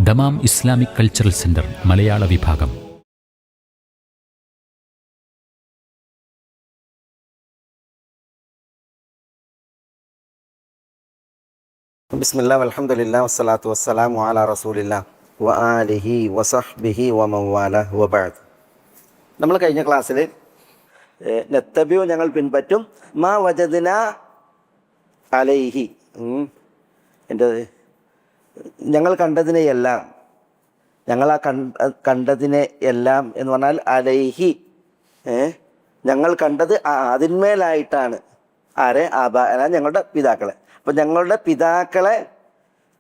Dammam Islamic cultural centre മലയാള വിഭാഗം. ബിസ്മില്ലാ വൽഹംദുലില്ലാ വസ്സലാത്തു വസ്സലാമു അലാ റസൂലില്ലാ വ ആലിഹി വസഹ്ബിഹി വമൻവാല വബഅദ്. നമ്മൾ കഴിഞ്ഞ ക്ലാസ്സിൽ നത്തബിഉ ഞങ്ങൾ പിൻപറ്റും മാ വജദ്ന അലൈഹി എൻ്റെ ഞങ്ങൾ കണ്ടതിനെയെല്ലാം ഞങ്ങൾ ആ കണ്ടതിനെ എല്ലാം എന്ന് പറഞ്ഞാൽ അലൈഹി ഞങ്ങൾ കണ്ടത് അതിന്മേലായിട്ടാണ് ആരെ ആബാഅന ഞങ്ങളുടെ പിതാക്കളെ. അപ്പം ഞങ്ങളുടെ പിതാക്കളെ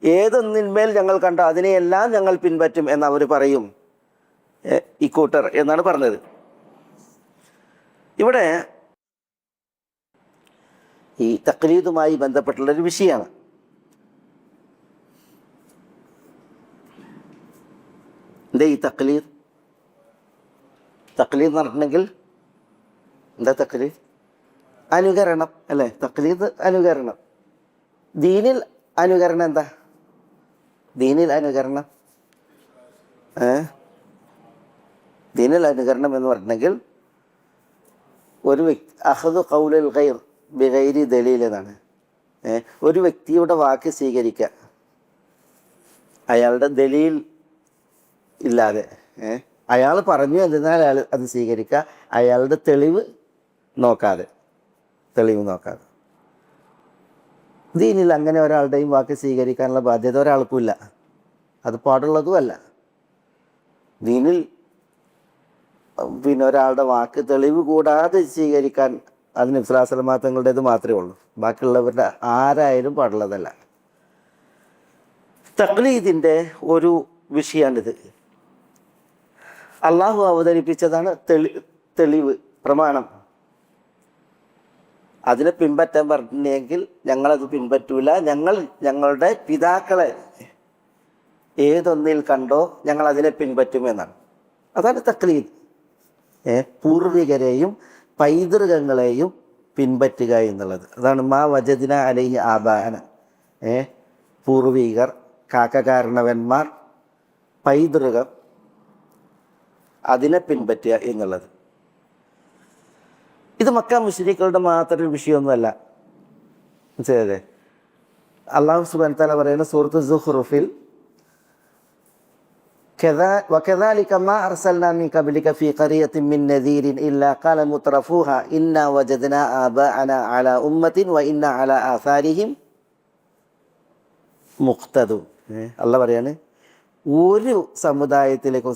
ഏതൊന്നിന്മേൽ ഞങ്ങൾ കണ്ടോ അതിനെയെല്ലാം ഞങ്ങൾ പിൻപറ്റും എന്നവർ പറയും ഇക്കൂട്ടർ എന്നാണ് പറഞ്ഞത്. ഇവിടെ ഈ തഖ്ലീദുമായി ബന്ധപ്പെട്ടുള്ളൊരു വിഷയമാണ്. എന്താ ഈ തഖ്ലീദ്? തഖ്ലീദ് എന്ന് പറഞ്ഞിട്ടുണ്ടെങ്കിൽ എന്താ തഖ്ലീദ്? അനുകരണം അല്ലേ? തഖ്ലീദ് അനുകരണം. ദീനിൽ അനുകരണം എന്താ? ദീനിൽ അനുകരണം ദീനിൽ അനുകരണം എന്ന് പറഞ്ഞിട്ടുണ്ടെങ്കിൽ ഒരു വ്യക്തി അഖദു ഖൗലുൽ ഗൈർ ബിഗൈരി ദലീൽ എന്നാണ്. ഒരു വ്യക്തിയുടെ വാക്ക് സ്വീകരിക്കുക അയാളുടെ ദലീൽ ഇല്ലാതെ. അയാൾ പറഞ്ഞു എന്നാൽ അയാൾ അത് സ്വീകരിക്കുക, അയാളുടെ തെളിവ് നോക്കാതെ. ദീനിൽ അങ്ങനെ ഒരാളുടെയും വാക്ക് സ്വീകരിക്കാനുള്ള ബാധ്യത ഒരാൾക്കുമില്ല, അത് പാടുള്ളതുമല്ല. ദീനിൽ പിന്നെ ഒരാളുടെ വാക്ക് തെളിവ് കൂടാതെ സ്വീകരിക്കാൻ അത് നബി സ്വല്ലല്ലാഹു അലൈഹി വസല്ലം തങ്ങളുടേത് മാത്രമേ ഉള്ളൂ, ബാക്കിയുള്ളവരുടെ ആരായാലും പാടുള്ളതല്ല. തഖ്ലീദിൻ്റെ ഒരു വിഷയമാണിത്. അള്ളാഹു അവതരിപ്പിച്ചതാണ് തെളിവ്, പ്രമാണം. അതിനെ പിൻപറ്റാൻ പറഞ്ഞെങ്കിൽ ഞങ്ങളത് പിൻപറ്റൂല. ഞങ്ങളുടെ പിതാക്കളെ ഏതൊന്നിൽ കണ്ടോ ഞങ്ങൾ അതിനെ പിൻപറ്റുമെന്നാണ്. അതാണ് തഖ്ലീദ്. പൂർവികരെയും പൈതൃകങ്ങളെയും പിൻപറ്റുക എന്നുള്ളത്. അതാണ് മാ വജദ്ന അലൈഹി ആബാഅന. പൂർവികർ, കാരണവന്മാർ, പൈതൃകം, അതിനെ പിൻപറ്റുക എന്നുള്ളത്. ഇത് മക്ക മുശ്രിക്കുകളുടെ മാത്രം വിഷയമൊന്നുമല്ല, മനസ്സിലായല്ലേ? അല്ലാഹു സുബ്ഹാനഹു വ തആല പറയുന്ന സൂറത്ത് സുഖ്റുഫിൽ വകദാലിക മാ അർസൽനാ മിൻ ഖബ്ലിക ഫീ ഖറിയത്തിൻ മിൻ നദീരിൻ ഇല്ലാ ഖാല മുത്രഫൂഹാ ഇന്നാ വജദ്നാ ആബാഅനാ അലാ ഉമ്മത്തിൻ വ ഇന്നാ അലാ ആസാരിഹിം മുഖ്തദൂൻ. അല്ലാഹു പറയാണ്, ഒരു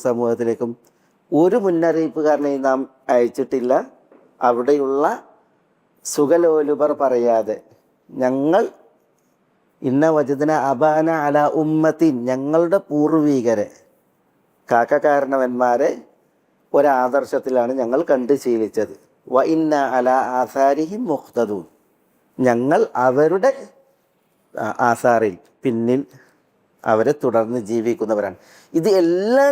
സമൂഹത്തിലേക്കും ഒരു മുന്നറിയിപ്പുകാരനെയും നാം അയച്ചിട്ടില്ല, അവിടെയുള്ള സുഖലോലുപർ പറയാതെ ഞങ്ങൾ ഇന്ന വജദ്ന അബാന അല ഉമ്മത്തിൻ ഞങ്ങളുടെ പൂർവികരെ, കാരണവന്മാരെ ഒരാദർശത്തിലാണ് ഞങ്ങൾ കണ്ടു ശീലിച്ചത്. വ ഇന്ന അല ആസാരിഹിം മുഖ്തദൂൻ ഞങ്ങൾ അവരുടെ ആസാറിൽ പിന്നിൽ അവരെ തുടർന്ന് ജീവിക്കുന്നവരാണ്. ഇത് എല്ലാ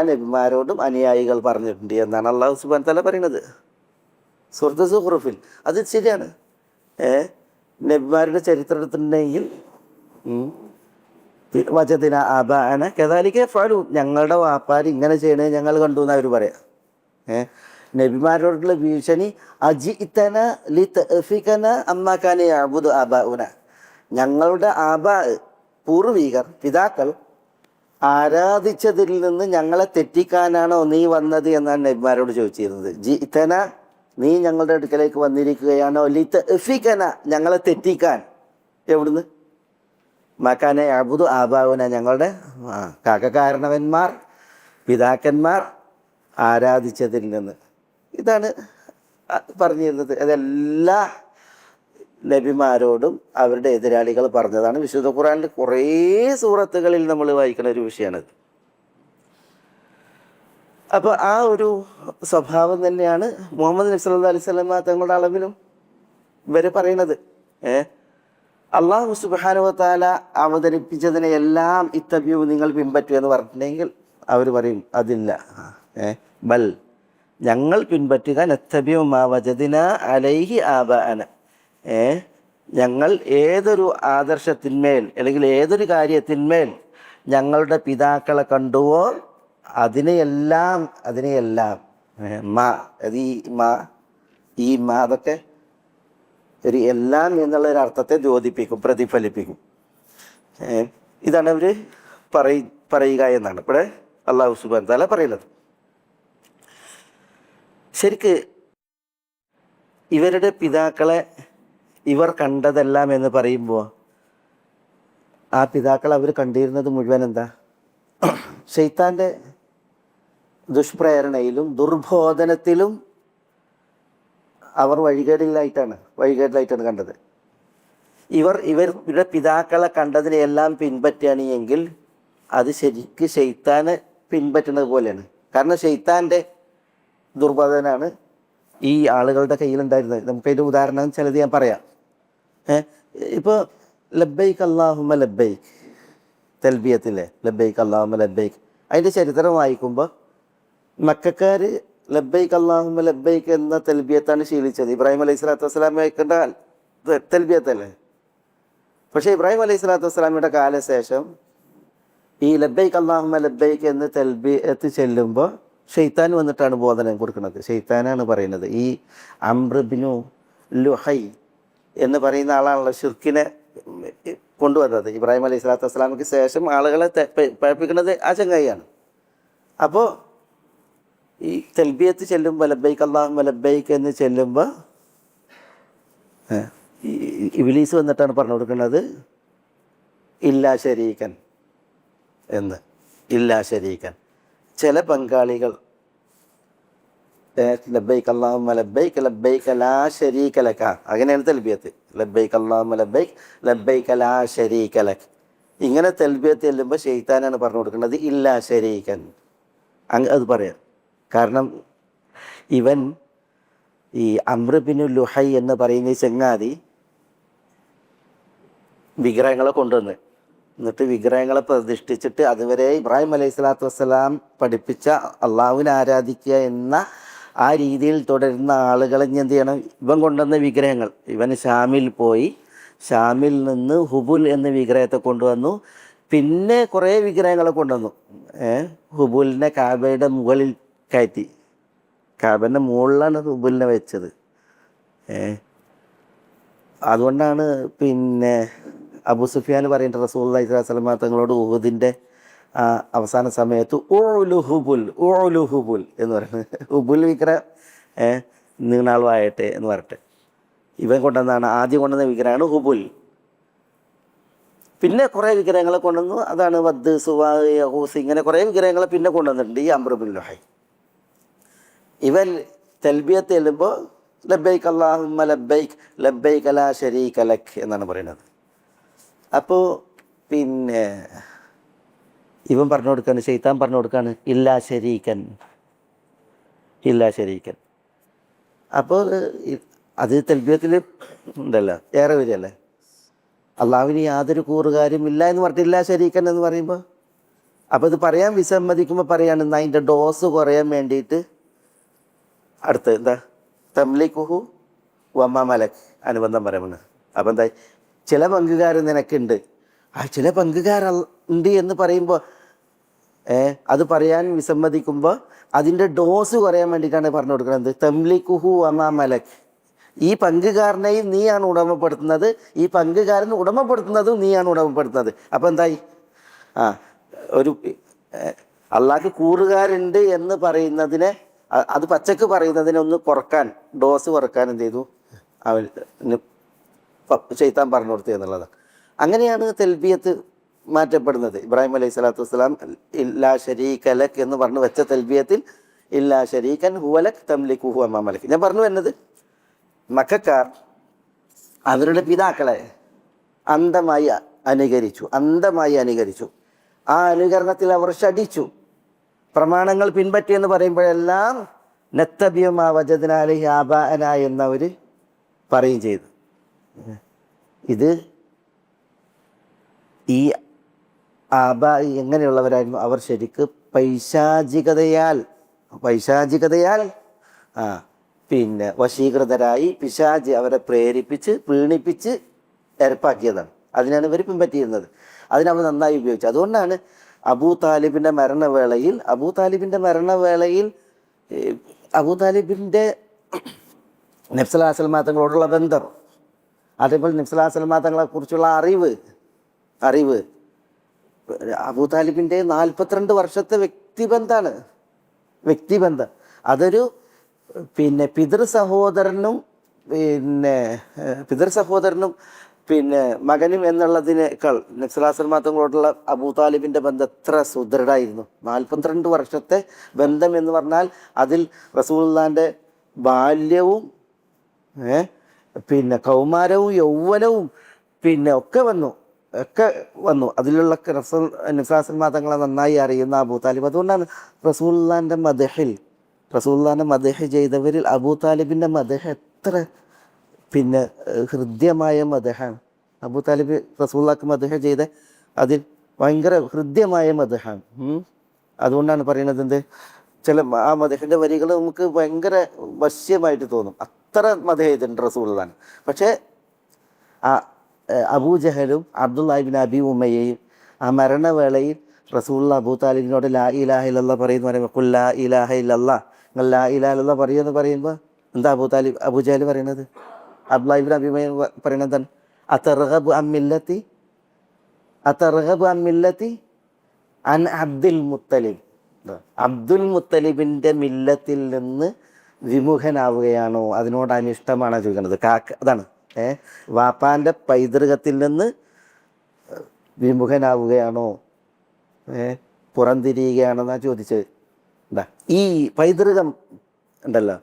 നബിമാരോടും അനുയായികൾ പറഞ്ഞിട്ടുണ്ട് എന്നാണ് അല്ലാഹു സുബ്ഹാനഹു വ തആല പറയുന്നത് സൂറത്ത് സുഖ്റുഫിൽ. അത് ശരിയാണ്. നബിമാരുടെ ചരിത്രം എടുത്തിട്ടുണ്ടെങ്കിൽ വജദ്ന ആബാഅന കദാലിക യഫ്അലൂൻ ഞങ്ങളുടെ വാപ്പാർ ഇങ്ങനെ ചെയ്യണത് ഞങ്ങൾ കണ്ടു എന്ന് അവർ പറയാം. നബിമാരോടുള്ള ഭീഷണി അജിഇതന ലിതഅഫികന അമ്മാ കാന യഅബുദു ആബാഉന ഞങ്ങളുടെ പൂർവികർ, പിതാക്കൾ ആരാധിച്ചതിൽ നിന്ന് ഞങ്ങളെ തെറ്റിക്കാനാണോ നീ വന്നത് എന്നാണ് നബിമാരോട് ചോദിച്ചിരുന്നത്. ജിഇതന നീ ഞങ്ങളുടെ അടുക്കലേക്ക് വന്നിരിക്കുകയാണോ ലിതഅഫികന ഞങ്ങളെ തെറ്റിക്കാൻ. എവിടുന്ന്? മക്കാനെ അബുദു ആബാവുന ഞങ്ങളുടെ കാരണവന്മാർ, പിതാക്കന്മാർ ആരാധിച്ചതിൽ നിന്ന്. ഇതാണ് പറഞ്ഞിരുന്നത്. അതെല്ലാ നബിമാരോടും അവരുടെ എതിരാളികൾ പറഞ്ഞതാണ്. വിശുദ്ധ ഖുർആനിൽ കുറേ സൂറത്തുകളിൽ നമ്മൾ വായിക്കുന്ന ഒരു വിഷയമാണത്. അപ്പോൾ ആ ഒരു സ്വഭാവം തന്നെയാണ് മുഹമ്മദ് നബി സല്ലല്ലാഹു അലൈഹി വസല്ലം തങ്ങളുടെ അളവിലും ഇവർ പറയുന്നത്. അല്ലാഹു സുബ്ഹാനഹു വ തആല അവതരിപ്പിച്ചതിനെ എല്ലാം ഇത്തബിഉ നിങ്ങൾ പിൻപറ്റൂ എന്ന് പറഞ്ഞിട്ടുണ്ടെങ്കിൽ അവർ പറയും അതില്ല. ബൽ ഞങ്ങൾ പിൻപറ്റുക നത്തബിഉ മാ വജദ്നാ അലൈഹി ആബാഅന ഞങ്ങൾ ഏതൊരു ആദർശത്തിന്മേൽ അല്ലെങ്കിൽ ഏതൊരു കാര്യത്തിന്മേൽ ഞങ്ങളുടെ പിതാക്കളെ കണ്ടുവോ അതിനെയെല്ലാം മാ അത് ഈ മാ അതൊക്കെ ഒരു എല്ലാം എന്നുള്ള ഒരു അർത്ഥത്തെ ദ്യോതിപ്പിക്കും, പ്രതിഫലിപ്പിക്കും. ഇതാണ് അവർ പറയുക എന്നാണ് ഇവിടെ അല്ലാഹു സുബ്ഹാനഹു വ തആല പറയുന്നത്. ശരിക്ക് ഇവരുടെ പിതാക്കളെ ഇവർ കണ്ടതെല്ലാം എന്ന് പറയുമ്പോൾ ആ പിതാക്കൾ അവർ കണ്ടിരുന്നത് മുഴുവൻ എന്താ? ശൈത്താൻ്റെ ദുഷ്പ്രേരണയിലും ദുർബോധനത്തിലും അവർ വഴികേടിലായിട്ടാണ് കണ്ടത്. ഇവരുടെ പിതാക്കളെ കണ്ടതിനെയെല്ലാം പിൻപറ്റുകയാണ് എങ്കിൽ അത് ശരിക്ക് ശൈത്താനെ പിൻപറ്റുന്നത് പോലെയാണ്. കാരണം ശൈത്താൻ്റെ ദുർബോധനാണ് ഈ ആളുകളുടെ കയ്യിലുണ്ടായിരുന്നത്. നമുക്കതിൻ്റെ ഉദാഹരണം ചിലത് ഞാൻ പറയാം. ഇപ്പോൾ ലബ്ബൈക്ക് അല്ലാഹുമ്മ ലബ്ബൈക്ക് തൽബിയത്തിലെ ലബ്ബൈക്ക് അല്ലാഹുമ്മ ലബ്ബൈക്ക്, അതിൻ്റെ ചരിത്രം വായിക്കുമ്പോൾ മക്കക്കാർ ലബ്ബൈക്ക് അല്ലാഹുമ്മ ലബ്ബൈക്ക് എന്ന തൽബിയത്താണ് ശീലിച്ചത്. ഇബ്രാഹിം അലൈഹി സ്വലാത്തു വസ്സലാം വയ്ക്കേണ്ട തൽബിയത്തല്ലേ. പക്ഷേ ഇബ്രാഹിം അലൈഹി സ്വലാത്തു വസ്സലാമിയുടെ കാലശേഷം ഈ ലബ്ബൈക്ക് അല്ലാഹുമ്മ ലബ്ബൈക്ക് എന്ന് തൽബിയത്ത് ചെല്ലുമ്പോൾ ഷെയ്ത്താൻ വന്നിട്ടാണ് ബോധനം കൊടുക്കുന്നത്. ഷെയ്ത്താനാണ് പറയുന്നത്. ഈ അംർ ഇബ്നു ലുഹൈ എന്ന് പറയുന്ന ആളാണല്ലോ ഷിർക്കിനെ കൊണ്ടുവന്നത്. ഇബ്രാഹിം അലൈഹി സ്വലാത്തു വസ്സലാമിക്ക് ശേഷം ആളുകളെ പഴപ്പിക്കുന്നത് ആ ചങ്ങായിയാണ്. അപ്പോൾ ഈ തൽബിയത്ത് ചെല്ലുമ്പോൾ ലബ്ബൈക്ക് അല്ലാഹുമ്മ ലബ്ബൈക്ക് എന്ന് ചെല്ലുമ്പോൾ ഇബ്ലീസ് വന്നിട്ടാണ് പറഞ്ഞു കൊടുക്കുന്നത് ഇല്ലാ ശരീക്കൻ എന്ന്. ഇല്ലാ ശരീക്കൻ, ചില പങ്കാളികൾ ലബ്ബൈക്ക് അല്ലാഹുമ്മ ലബ്ബൈക്ക് ലബ്ബൈക ലാ ശരീക ലക, അങ്ങനെയാണ് തൽബിയത്ത്. ലബ്ബൈക്ക് അല്ലാഹുമ്മ ലബ്ബൈക്ക് ലബ്ബൈക ലാ ശരീക ലക. ഇങ്ങനെ തൽബിയത്ത് ചെല്ലുമ്പോൾ ശൈത്താനാണ് പറഞ്ഞു കൊടുക്കുന്നത് ഇല്ലാ ശരീക്കൻ. അത് പറയാം. കാരണം ഇവൻ ഈ അംർ ഇബ്നു ലുഹൈ എന്ന് പറയുന്ന ഈ ചങ്ങാതി വിഗ്രഹങ്ങളെ കൊണ്ടുവന്ന് എന്നിട്ട് വിഗ്രഹങ്ങളെ പ്രതിഷ്ഠിച്ചിട്ട് അതുവരെ ഇബ്രാഹിം അലൈഹി സ്വലാത്തു വസ്സലാം പഠിപ്പിച്ച അള്ളാഹുവിനെ ആരാധിക്കുക എന്ന ആ രീതിയിൽ തുടരുന്ന ആളുകളെ എന്ത് ചെയ്യണം? ഇവൻ കൊണ്ടുവന്ന വിഗ്രഹങ്ങൾ, ഇവൻ ഷാമിൽ പോയി ഷാമിൽ നിന്ന് ഹുബുൽ എന്ന വിഗ്രഹത്തെ കൊണ്ടുവന്നു. പിന്നെ കുറേ വിഗ്രഹങ്ങളെ കൊണ്ടുവന്നു. ഹുബുലിനെ കാബയുടെ മുകളിൽ കയറ്റി. കാബൻ്റെ മുകളിലാണ് ഹുബുലിനെ വെച്ചത്. അതുകൊണ്ടാണ് പിന്നെ അബൂ സുഫിയാൻ പറയുന്നത് റസൂലുള്ളാഹി സ്വല്ലല്ലാഹു അലൈഹി വസല്ലം തങ്ങളോട് ഉഹുദിൻ്റെ അവസാന സമയത്ത് ഉഉലു ഹുബുൽ എന്ന് പറയുന്നത്. ഹുബുൽ വിഗ്രഹം നീണാളുമായിട്ട് എന്ന് പറയട്ടെ. ഇവൻ കൊണ്ടുവന്നാണ് ആദ്യം കൊണ്ടുവന്ന വിഗ്രഹമാണ് ഹുബുൽ. പിന്നെ കുറേ വിഗ്രഹങ്ങളെ കൊണ്ടുവന്നു. അതാണ് വദ്, സുവാ, യഹൂസ്, ഇങ്ങനെ കുറേ വിഗ്രഹങ്ങളെ പിന്നെ കൊണ്ടുവന്നിട്ടുണ്ട് ഈ അംർ ഇബ്നു ലുഹൈ. ഇവൻ തൽബിയത്ത് ചെല്ലുമ്പോൾ ലബ്ബൈക്ക് അല്ലാഹുമ്മ ലബ്ബൈക്ക് ലബ്ബൈക ലാ ശരീക ലക് എന്നാണ് പറയുന്നത്. അപ്പോൾ പിന്നെ ഇവൻ പറഞ്ഞു കൊടുക്കാണ്, ശൈത്താൻ പറഞ്ഞു കൊടുക്കാണ് ഇല്ലാ ശരീക്കൻ. അപ്പോൾ അത് തൽബിയത്തിൽ ഉണ്ടല്ലോ, ഏറെ വരികയല്ലേ. അള്ളാഹുവിന് യാതൊരു കൂറുകാരും ഇല്ല എന്ന് പറഞ്ഞിട്ടില്ല ശരീക്കൻ എന്ന് പറയുമ്പോൾ. അപ്പോൾ ഇത് പറയാൻ വിസമ്മതിക്കുമ്പോൾ പറയാണ് അതിൻ്റെ ഡോസ് കുറയാൻ വേണ്ടിയിട്ട് അടുത്ത് എന്താ തംലിക്കുഹു വമ്മ മലക് അനുബന്ധം പറയുന്നത്. അപ്പോൾ എന്താ ചില പങ്കുകാർ നിനക്കുണ്ട്, ആ ചില പങ്കുകാരുണ്ട് എന്ന് പറയുമ്പോൾ അത് പറയാൻ വിസമ്മതിക്കുമ്പോൾ അതിൻ്റെ ഡോസ് കുറയാൻ വേണ്ടിയിട്ടാണ് പറഞ്ഞു കൊടുക്കുന്നത്. തംലിക്കുഹു വമ്മ മലക്, ഈ പങ്കുകാരനെയും നീയാണ് ഉടമപ്പെടുത്തുന്നത്, ഈ പങ്കുകാരനെ ഉടമപ്പെടുത്തുന്നതും നീയാണ് ഉടമപ്പെടുത്തുന്നത്. അപ്പോൾ എന്തായി? ഒരു അള്ളാഹ്ക്ക് കൂറുകാരുണ്ട് എന്ന് പറയുന്നതിനെ, അത് പച്ചക്ക് പറയുന്നതിനെ ഒന്ന് കുറക്കാൻ, ഡോസ് കുറക്കാൻ എന്ത് ചെയ്തു? അവന് ശൈത്താൻ പറഞ്ഞു കൊടുത്തു എന്നുള്ളതാണ്. അങ്ങനെയാണ് തൽബിയത്ത് മാറ്റപ്പെടുന്നത്. ഇബ്രാഹിം അലൈഹി സ്വലാത്തു വസ്സലാം ഇല്ലാ ശരീക ലക് എന്ന് പറഞ്ഞു വെച്ച തൽബിയത്തിൽ ഇല്ലാ ശരീകൻ ഹുവ ലക് തംലിക്കുഹു വമാ മലക്. ഞാൻ പറഞ്ഞു വരുന്നത് മക്കക്കാർ അവരുടെ പിതാക്കളെ അന്ധമായി അനുകരിച്ചു. ആ അനുകരണത്തിൽ അവർ ശഠിച്ചു. പ്രമാണങ്ങൾ പിൻപറ്റിയെന്ന് പറയുമ്പോഴെല്ലാം നത്തബിയുമാ വജദ്നാ അലൈഹി ആബാഅന എന്നവർ പറയുകയും ചെയ്തു. ഇത് ഈ ആബാ എങ്ങനെയുള്ളവരായിരുന്നു? അവർ ശരിക്ക് പൈശാചികതയാൽ പിന്നെ വശീകൃതരായി പിശാച് അവരെ പ്രേരിപ്പിച്ച് പീണിപ്പിച്ച് ഏർപ്പാക്കിയതാണ്. അതിനാണ് ഇവർ പിൻപറ്റിയിരുന്നത്. അതിനവർ നന്നായി ഉപയോഗിച്ചു. അതുകൊണ്ടാണ് അബൂ താലിബിൻ്റെ മരണവേളയിൽ അബൂ താലിബിൻ്റെ നബി സല്ലല്ലാഹു അലൈഹി വസല്ലം തങ്ങളോടുള്ള ബന്ധം, അതേപോലെ നബി സല്ലല്ലാഹു അലൈഹി വസല്ലം തങ്ങളെ കുറിച്ചുള്ള അറിവ് അബൂ താലിബിൻ്റെ 42 വർഷത്തെ വ്യക്തിബന്ധം. അതൊരു പിതൃ സഹോദരനും മകനും എന്നുള്ളതിനേക്കാൾ നബി സല്ലല്ലാഹു അലൈഹി വസല്ലം തങ്ങളോടുള്ള അബൂ താലിബിൻ്റെ ബന്ധം എത്ര സുദൃഢമായിരുന്നു. 42 വർഷത്തെ ബന്ധം എന്ന് പറഞ്ഞാൽ അതിൽ റസൂലുള്ളാഹിൻ്റെ ബാല്യവും കൗമാരവും യൗവനവും ഒക്കെ വന്നു. അതിലുള്ള നബി സല്ലല്ലാഹു അലൈഹി വസല്ലം തങ്ങളെ നന്നായി അറിയുന്ന അബൂ താലിബ്. അതുകൊണ്ടാണ് റസൂലുള്ളാഹിൻ്റെ മദ്ഹ് ചെയ്തവരിൽ അബൂ താലിബിൻ്റെ മദ്ഹ് എത്ര ഹൃദ്യമായ മദ്ഹാണ്. അബൂ താലിബ് റസൂലുള്ളാഹിക്ക് മദ്ഹ് ചെയ്ത അതിൽ ഭയങ്കര ഹൃദ്യമായ മദ്ഹാണ്. അതുകൊണ്ടാണ് പറയുന്നത് എന്ത്, ചില ആ മദ്ഹിൻ്റെ വരികൾ നമുക്ക് ഭയങ്കര വശ്യമായിട്ട് തോന്നും. അത്ര മദ്ഹ് ചെയ്തിട്ടുണ്ട് റസൂലുള്ളാഹിനെ. പക്ഷേ ആ അബൂ ജഹലും അബ്ദുല്ലാഹി ഇബ്നു അബീ ഉമയ്യയും ആ മരണവേളയിൽ റസൂലുള്ളാഹി അബൂ താലിബിനോട് ലാ ഇലാഹ ഇല്ലല്ലാഹ് പറയുമ്പോൾ ഖുൽ ലാ ഇലാഹ ഇല്ലല്ലാഹ്, നിങ്ങൾ ലാ ഇലാഹ ഇല്ലല്ലാഹ് പറയുമെന്ന് പറയുമ്പോൾ എന്താ അബൂ ജഹൽ പറയുന്നത്, അബ്ദുല്ലാഹി ഇബ്നു അബീ ഉമയ്യ പറയുന്നത് എന്താണ്, അതർഗബു അൻ മില്ലത്തി അൻ അബ്ദുൽ മുത്തലിബിൻ്റെ മില്ലത്തിൽ നിന്ന് വിമുഖനാവുകയാണോ, അതിനോട് അനിഷ്ടമാണോ ചോദിക്കുന്നത്. അതാണ് വാപ്പാൻ്റെ പൈതൃകത്തിൽ നിന്ന് വിമുഖനാവുകയാണോ, പുറംതിരിയുകയാണെന്നാണ് ചോദിച്ചത്. ഈ പൈതൃകം ഉണ്ടല്ലോ,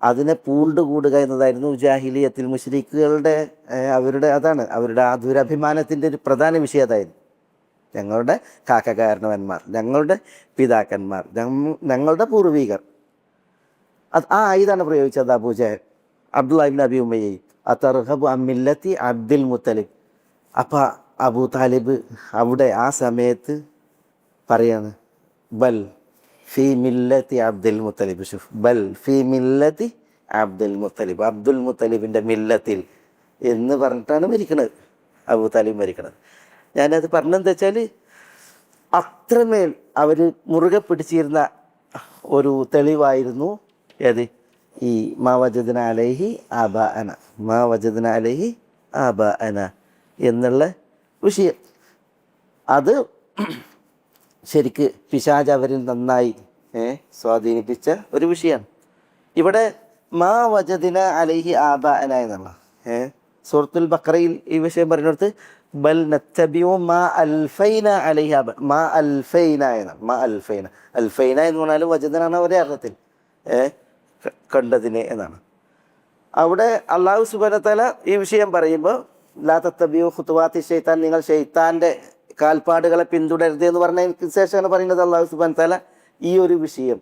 അതിനെ പൂണ്ടുകൂടുക എന്നതായിരുന്നു ജാഹിലിയത്തിൽ മുശ്രിക്കുകളുടെ അവരുടെ ആ ദുരഭിമാനത്തിൻ്റെ ഒരു പ്രധാന വിഷയം അതായിരുന്നു. ഞങ്ങളുടെ കാരണവന്മാർ, ഞങ്ങളുടെ പിതാക്കന്മാർ, ഞങ്ങളുടെ പൂർവികർ. ഇതാണ് പ്രയോഗിച്ചത് അബൂ ജഹൽ അബ്ദുല്ലാഹി ഇബ്നു അബീ ഉമയ്യ അതർഗബു അൻ മില്ലത്തി അബ്ദുൽ മുത്തലിബ്. അപ്പം അബൂ താലിബ് അവിടെ ആ സമയത്ത് പറയാണ് ബൽ ഫി മില്ലത്തി അബ്ദുൽ മുത്തലിബ്. ബൽ ഫി മില്ലത്തി അബ്ദുൽ മുത്തലിബിൻ്റെ മില്ലത്തിൽ എന്ന് പറഞ്ഞിട്ടാണ് മരിക്കണത്, അബൂ താലിബ് മരിക്കണത്. ഞാനത് പറഞ്ഞെന്താ വെച്ചാൽ അത്രമേൽ അവർ മുറുകെ പിടിച്ചിരുന്ന ഒരു തെളിവായിരുന്നു ഏത്, ഈ മാ വജദ്ന അലൈഹി ആബാഅന എന്നുള്ള വിഷയം. അത് ശരിക്ക് പിശാച് അവരിൽ നന്നായി സ്വാധീനിപ്പിച്ച ഒരു വിഷയമാണ്. ഇവിടെ മാ വജദ്ന അലൈഹി ആബാഅന എന്നുള്ള സൂറത്തുൽ ബഖറയിൽ ഈ വിഷയം പറയുന്നിടത്ത് ബൽ നത്തബിഉ മാ അൽഫൈന അലൈഹി മാ അൽഫൈന എന്ന് പറഞ്ഞാലും വജദ്നാണ് ഒരേ അർത്ഥത്തിൽ കണ്ടതിനെ എന്നാണ്. അവിടെ അള്ളാഹു സുബ്ഹാനഹു വ തആല ഈ വിഷയം പറയുമ്പോൾ ലാ തത്തബിഉ ഖുതുവാത്തി ശൈത്താൻ, നിങ്ങൾ ശൈത്താൻ്റെ കാൽപ്പാടുകളെ പിന്തുടരുത് എന്ന് പറഞ്ഞതിന് ശേഷമാണ് പറയുന്നത് അള്ളാഹു സുബ്ഹാനഹു വ തആല ഈ ഒരു വിഷയം.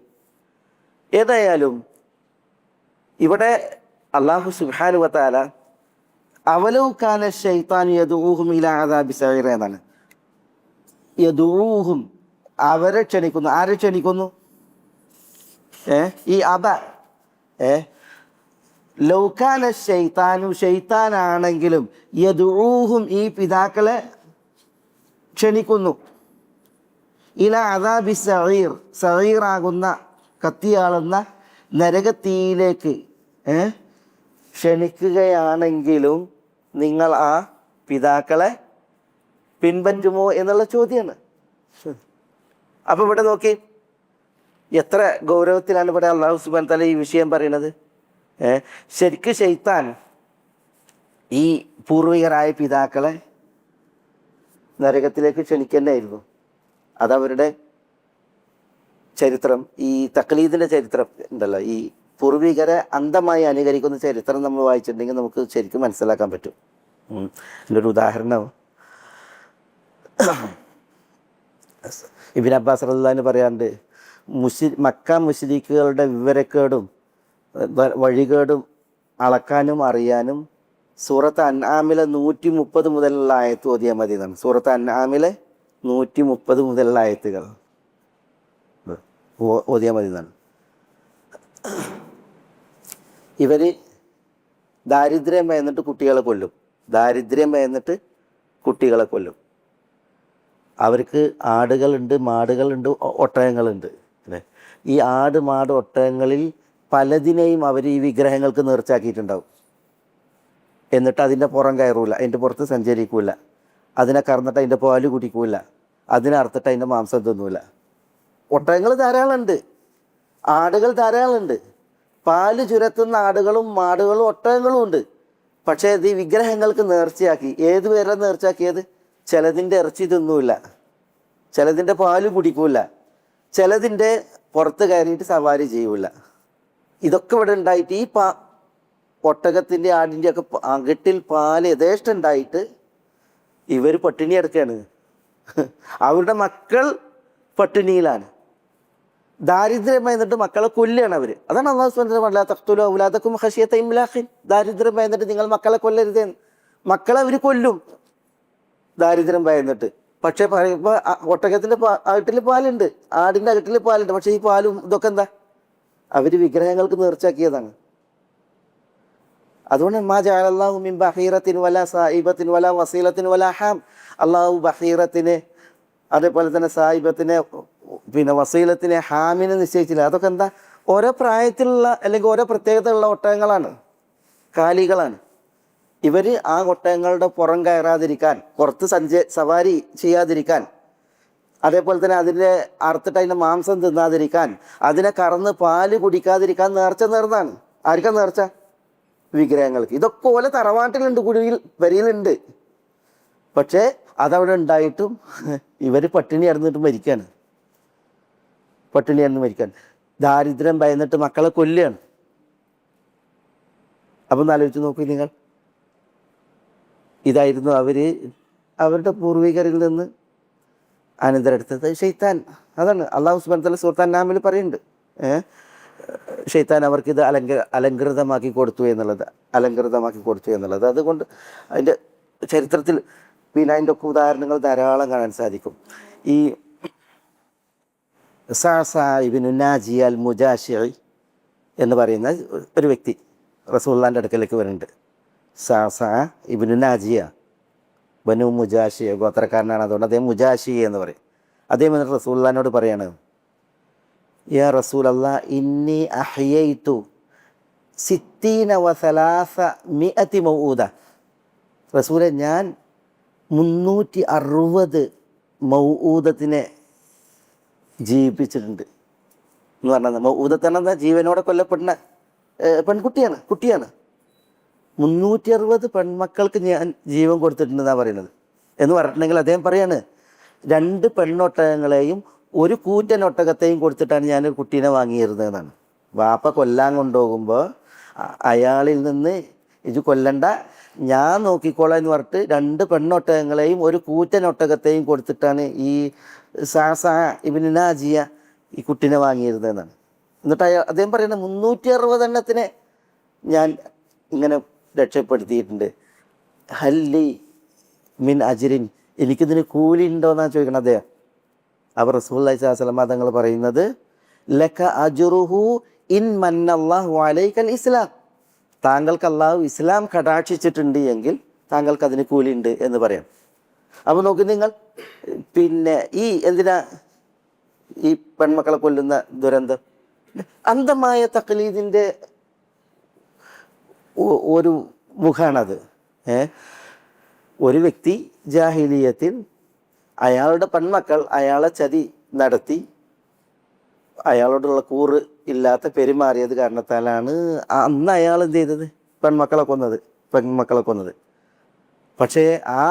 ഏതായാലും ഇവിടെ അള്ളാഹു സുബ്ഹാനഹു വ തആല അവലൗ കാന ശൈത്താനു യദഊഹും ഇലാ അദാബി സഈർ എന്നാണ്. യദഊഹും അവരെ ക്ഷണിക്കുന്നു. ആരെ ക്ഷണിക്കുന്നു? ഈ ലൗകാന ശൈത്താനാണെങ്കിലും യദഊഹും ഈ പിതാക്കളെ ക്ഷണിക്കുന്നു ഇലാ അദാബി സഈർ, സഈറാകുന്ന കത്തിയാളുന്ന നരകത്തീയിലേക്ക് ക്ഷണിക്കുകയാണെങ്കിലും നിങ്ങൾ ആ പിതാക്കളെ പിൻപറ്റുമോ എന്നുള്ള ചോദ്യമാണ്. അപ്പോൾ ഇവിടെ നോക്കി എത്ര ഗൗരവത്തിലാണ് ഇവിടെ അല്ലാഹു സുബ്ഹാനഹു വ തആല ഈ വിഷയം പറയുന്നത്. ശരിക്ക് ശൈത്താൻ ഈ പൂർവികരായ പിതാക്കളെ നരകത്തിലേക്ക് ക്ഷണിക്കുന്നതായിരുന്നു. അതവരുടെ ചരിത്രം, ഈ തഖ്ലീദിൻ്റെ ചരിത്രം ഉണ്ടല്ലോ, ഈ പൂർവികരെ അന്ധമായി അനുകരിക്കുന്ന ചരിത്രം നമ്മൾ വായിച്ചിട്ടുണ്ടെങ്കിൽ നമുക്ക് ശരിക്കും മനസ്സിലാക്കാൻ പറ്റും. എൻ്റെ ഒരു ഉദാഹരണം ഇബ്നു അബ്ബാസ് റളിയല്ലാഹു അൻഹു പറയാണ്ട്, മക്ക മുശ്രിക്കുകളുടെ വിവരക്കേടും വഴികേടും അളക്കാനും അറിയാനും സൂറത്ത് അൻആമിലെ 130 മുതലുള്ള ആയത്ത് ഓതിയാൽ മതി എന്നാണ്. സൂറത്ത് അൻആമിലെ 130 മുതലുള്ള ആയത്തുകൾ ഓതിയാൽ മതി എന്നാണ്. ഇവർ ദാരിദ്ര്യം എന്നിട്ട് കുട്ടികളെ കൊല്ലും. ദാരിദ്ര്യം ഭയന്നിട്ട് കുട്ടികളെ കൊല്ലും. അവർക്ക് ആടുകളുണ്ട്, മാടുകളുണ്ട്, ഒട്ടകങ്ങളുണ്ട് അല്ലേ. ഈ ആട്, മാട്, ഒട്ടകങ്ങളിൽ പലതിനെയും അവർ ഈ വിഗ്രഹങ്ങൾക്ക് നേർച്ചാക്കിയിട്ടുണ്ടാവും. എന്നിട്ട് അതിൻ്റെ പുറം കയറൂല, അതിൻ്റെ പുറത്ത് സഞ്ചരിക്കൂല, അതിനെ കറന്നിട്ട് അതിൻ്റെ പാല് കുടിക്കൂല, അതിനെ അറുത്തിട്ട് അതിൻ്റെ മാംസം തിന്നൂല. ഒട്ടകങ്ങൾ ധാരാളമുണ്ട്, ആടുകൾ ധാരാളമുണ്ട്, പാല് ചുരത്തുന്ന ആടുകളും മാടുകളും ഒട്ടകങ്ങളും ഉണ്ട്. പക്ഷേ ഇത് ഈ വിഗ്രഹങ്ങൾക്ക് നേർച്ചയാക്കി. ഏത് പേരെ നേർച്ചയാക്കിയത്? ചിലതിൻ്റെ ഇറച്ചി തിന്നൂല, ചിലതിൻ്റെ പാല് കുടിക്കൂല, ചിലതിൻ്റെ പുറത്ത് കയറിയിട്ട് സവാരി ചെയ്യൂല. ഇതൊക്കെ ഇവിടെ ഉണ്ടായിട്ട് ഈ ഒട്ടകത്തിൻ്റെ ആടിൻ്റെ ഒക്കെ അകട്ടിൽ പാല് യഥേഷ്ടം ഉണ്ടായിട്ട് ഇവർ പട്ടിണി കിടക്കുകയാണ്. അവരുടെ മക്കൾ പട്ടിണിയിലാണ്, ദാരിദ്ര്യം ഭയന്നിട്ട് മക്കളെ കൊല്ലുകയാണ് അവർ. അതാണ് അല്ലാഹു സുബ്ഹാനഹു വ തആല തഖ്തുലു ഔലാദകും ഖശിയത ഇംലാഖിൻ, ദാരിദ്ര്യം ഭയന്നിട്ട് നിങ്ങൾ മക്കളെ കൊല്ലരുത്. മക്കളെ അവർ കൊല്ലും ദാരിദ്ര്യം ഭയന്നിട്ട്. പക്ഷേ പറയുമ്പോൾ ഒട്ടകത്തിൻ്റെ അകട്ടിൽ പാലുണ്ട്, ആടിൻ്റെ അകട്ടിൽ പാലുണ്ട്. പക്ഷേ ഈ പാലും ഇതൊക്കെ എന്താ? അവർ വിഗ്രഹങ്ങൾക്ക് നേർച്ചാക്കിയതാണ്. അതുകൊണ്ട് മാ ജഅലല്ലാഹു മിൻ ബഹീറത്തിൻ വലാ സായിബത്തിൻ വലാ വസീലത്തിൻ വലാ ഹാം, അള്ളാഹു ബഹീറത്തിനെ അതേപോലെ തന്നെ സായിബത്തിനെ പിന്നെ വസീലത്തിനെ ഹാമിനെ നിശ്ചയിച്ചില്ല. അതൊക്കെ എന്താ? ഓരോ പ്രായത്തിലുള്ള അല്ലെങ്കിൽ ഓരോ പ്രത്യേകതയുള്ള ഒട്ടകങ്ങളാണ്, കാലികളാണ്. ഇവർ ആ ഒട്ടകങ്ങളുടെ പുറം കയറാതിരിക്കാൻ, പുറത്ത് സവാരി ചെയ്യാതിരിക്കാൻ, അതേപോലെ തന്നെ അതിൻ്റെ അറുത്തിട്ട് അതിൻ്റെ മാംസം തിന്നാതിരിക്കാൻ, അതിനെ കറന്ന് പാല് കുടിക്കാതിരിക്കാൻ നേർച്ച നേർന്നാണ്. ആർക്കാ നേർച്ച? വിഗ്രഹങ്ങൾക്ക്. ഇതൊക്കെ പോലെ തറവാട്ടിലുണ്ട്, കുടിയിൽ വരിയിലുണ്ട്. പക്ഷേ അതവിടെ ഉണ്ടായിട്ടും ഇവർ പട്ടിണി ഇറന്നിട്ട് മരിക്കുകയാണ്, പട്ടിണി ഇറന്ന് മരിക്കാൻ. ദാരിദ്ര്യം ഭയന്നിട്ട് മക്കളെ കൊല്ലുകയാണ്. അപ്പം ഒന്ന് ആലോചിച്ച് നോക്കൂ നിങ്ങൾ. ഇതായിരുന്നു അവരുടെ പൂർവികരിൽ നിന്ന് അനന്തരെടുത്തത് ശൈത്താൻ. അതാണ് അല്ലാഹു സുബ്ഹാനഹു വ തആല സൂറത്ത് അൻആമിൽ പറയുന്നുണ്ട്, ശൈത്താൻ അവർക്കിത് അലങ്കൃതമാക്കി കൊടുത്തു എന്നുള്ളത്. അതുകൊണ്ട് അതിൻ്റെ ചരിത്രത്തിൽ പിന്നെ അതിൻ്റെ ഒക്കെ ഉദാഹരണങ്ങൾ ധാരാളം കാണാൻ സാധിക്കും. ഈ സഅസഅ ഇബ്നു നാജി അൽ മുജാശിഇ എന്ന് പറയുന്ന ഒരു വ്യക്തി റസൂലുള്ളാഹിൻ്റെ അടുക്കലേക്ക് വരുന്നുണ്ട്. സഅസഅ ഇബ്നു നാജിയ ബനു മുജാശി ഗോത്രക്കാരനാണ്. അതുകൊണ്ട് അദ്ദേഹം മുജാശി എന്ന് പറയും. അദ്ദേഹം എന്നിട്ട് റസൂലുള്ളാഹിനോട് പറയാണ്, യാ റസൂലല്ലാ ഇന്നി അഹ്യൈതു 60 വ 300 മൗഊദ. റസൂലെ, ഞാൻ 360 മൗഊദത്തിനെ ജീവിപ്പിച്ചിട്ടുണ്ട് എന്ന് പറഞ്ഞാൽ, മൗഊദത്തെന്ന ജീവനോടെ കൊല്ലപ്പെടുന്ന കുട്ടിയാണ്. 360 പെൺമക്കൾക്ക് ഞാൻ ജീവൻ കൊടുത്തിട്ടുണ്ടെന്നാണ് പറയുന്നത്. എന്ന് പറഞ്ഞിട്ടുണ്ടെങ്കിൽ അദ്ദേഹം പറയാണ്, 2 പെണ്ണൊട്ടകങ്ങളെയും 1 കൂറ്റൻ ഒട്ടകത്തെയും കൊടുത്തിട്ടാണ് ഞാനൊരു കുട്ടീനെ വാങ്ങിയിരുന്നതെന്നാണ്. വാപ്പ കൊല്ലാൻ കൊണ്ടുപോകുമ്പോൾ അയാളിൽ നിന്ന് ഇത് കൊല്ലണ്ട, ഞാൻ നോക്കിക്കോളാം എന്ന് പറഞ്ഞിട്ട് 2 പെണ്ണൊട്ടകങ്ങളെയും 1 കൂറ്റൻ ഒട്ടകത്തെയും കൊടുത്തിട്ടാണ് ഈ സഅസഅ ഇബ്നു നാജിയ ഈ കുട്ടീനെ വാങ്ങിയിരുന്നതെന്നാണ്. എന്നിട്ട് അദ്ദേഹം പറയുന്നത് 360 എണ്ണത്തിനെ ഞാൻ ഇങ്ങനെ രക്ഷപ്പെടുത്തിയിട്ടുണ്ട്. ഹല്ലി മിൻ അജ്രിൻ, എനിക്കിതിന് കൂലി ഉണ്ടോ എന്നാണ് ചോദിക്കണം അദ്ദേഹം. അവർ റസൂലുള്ളാഹി സ്വല്ലല്ലാഹു അലൈഹി വസല്ലം തങ്ങൾ പറയുന്നത്, ലക അജ്റുഹു ഇൻ മന്നല്ലാഹു അലൈക്കൽ ഇസ്ലാം, താങ്കൾക്ക് അള്ളാഹു ഇസ്ലാം കടാക്ഷിച്ചിട്ടുണ്ട് എങ്കിൽ താങ്കൾക്ക് അതിന് കൂലിയുണ്ട് എന്ന് പറയാം. അപ്പോൾ നോക്കി നിങ്ങൾ, പിന്നെ ഈ എന്തിനാ ഈ പെൺമക്കളെ കൊല്ലുന്ന ദുരന്തം? അന്ധമായ തഖ്ലീദിൻ്റെ ഒരു മുഖാണത്. ഒരു വ്യക്തി ജാഹിലിയത്തിൽ അയാളുടെ പെൺമക്കൾ അയാളെ ചതി നടത്തി അയാളോടുള്ള കൂറ് ഇല്ലാത്ത പെരുമാറിയത് കാരണത്താലാണ് അന്ന് അയാൾ എന്ത് ചെയ്തത്? പെൺമക്കളെ കൊന്നത്. പക്ഷേ ആ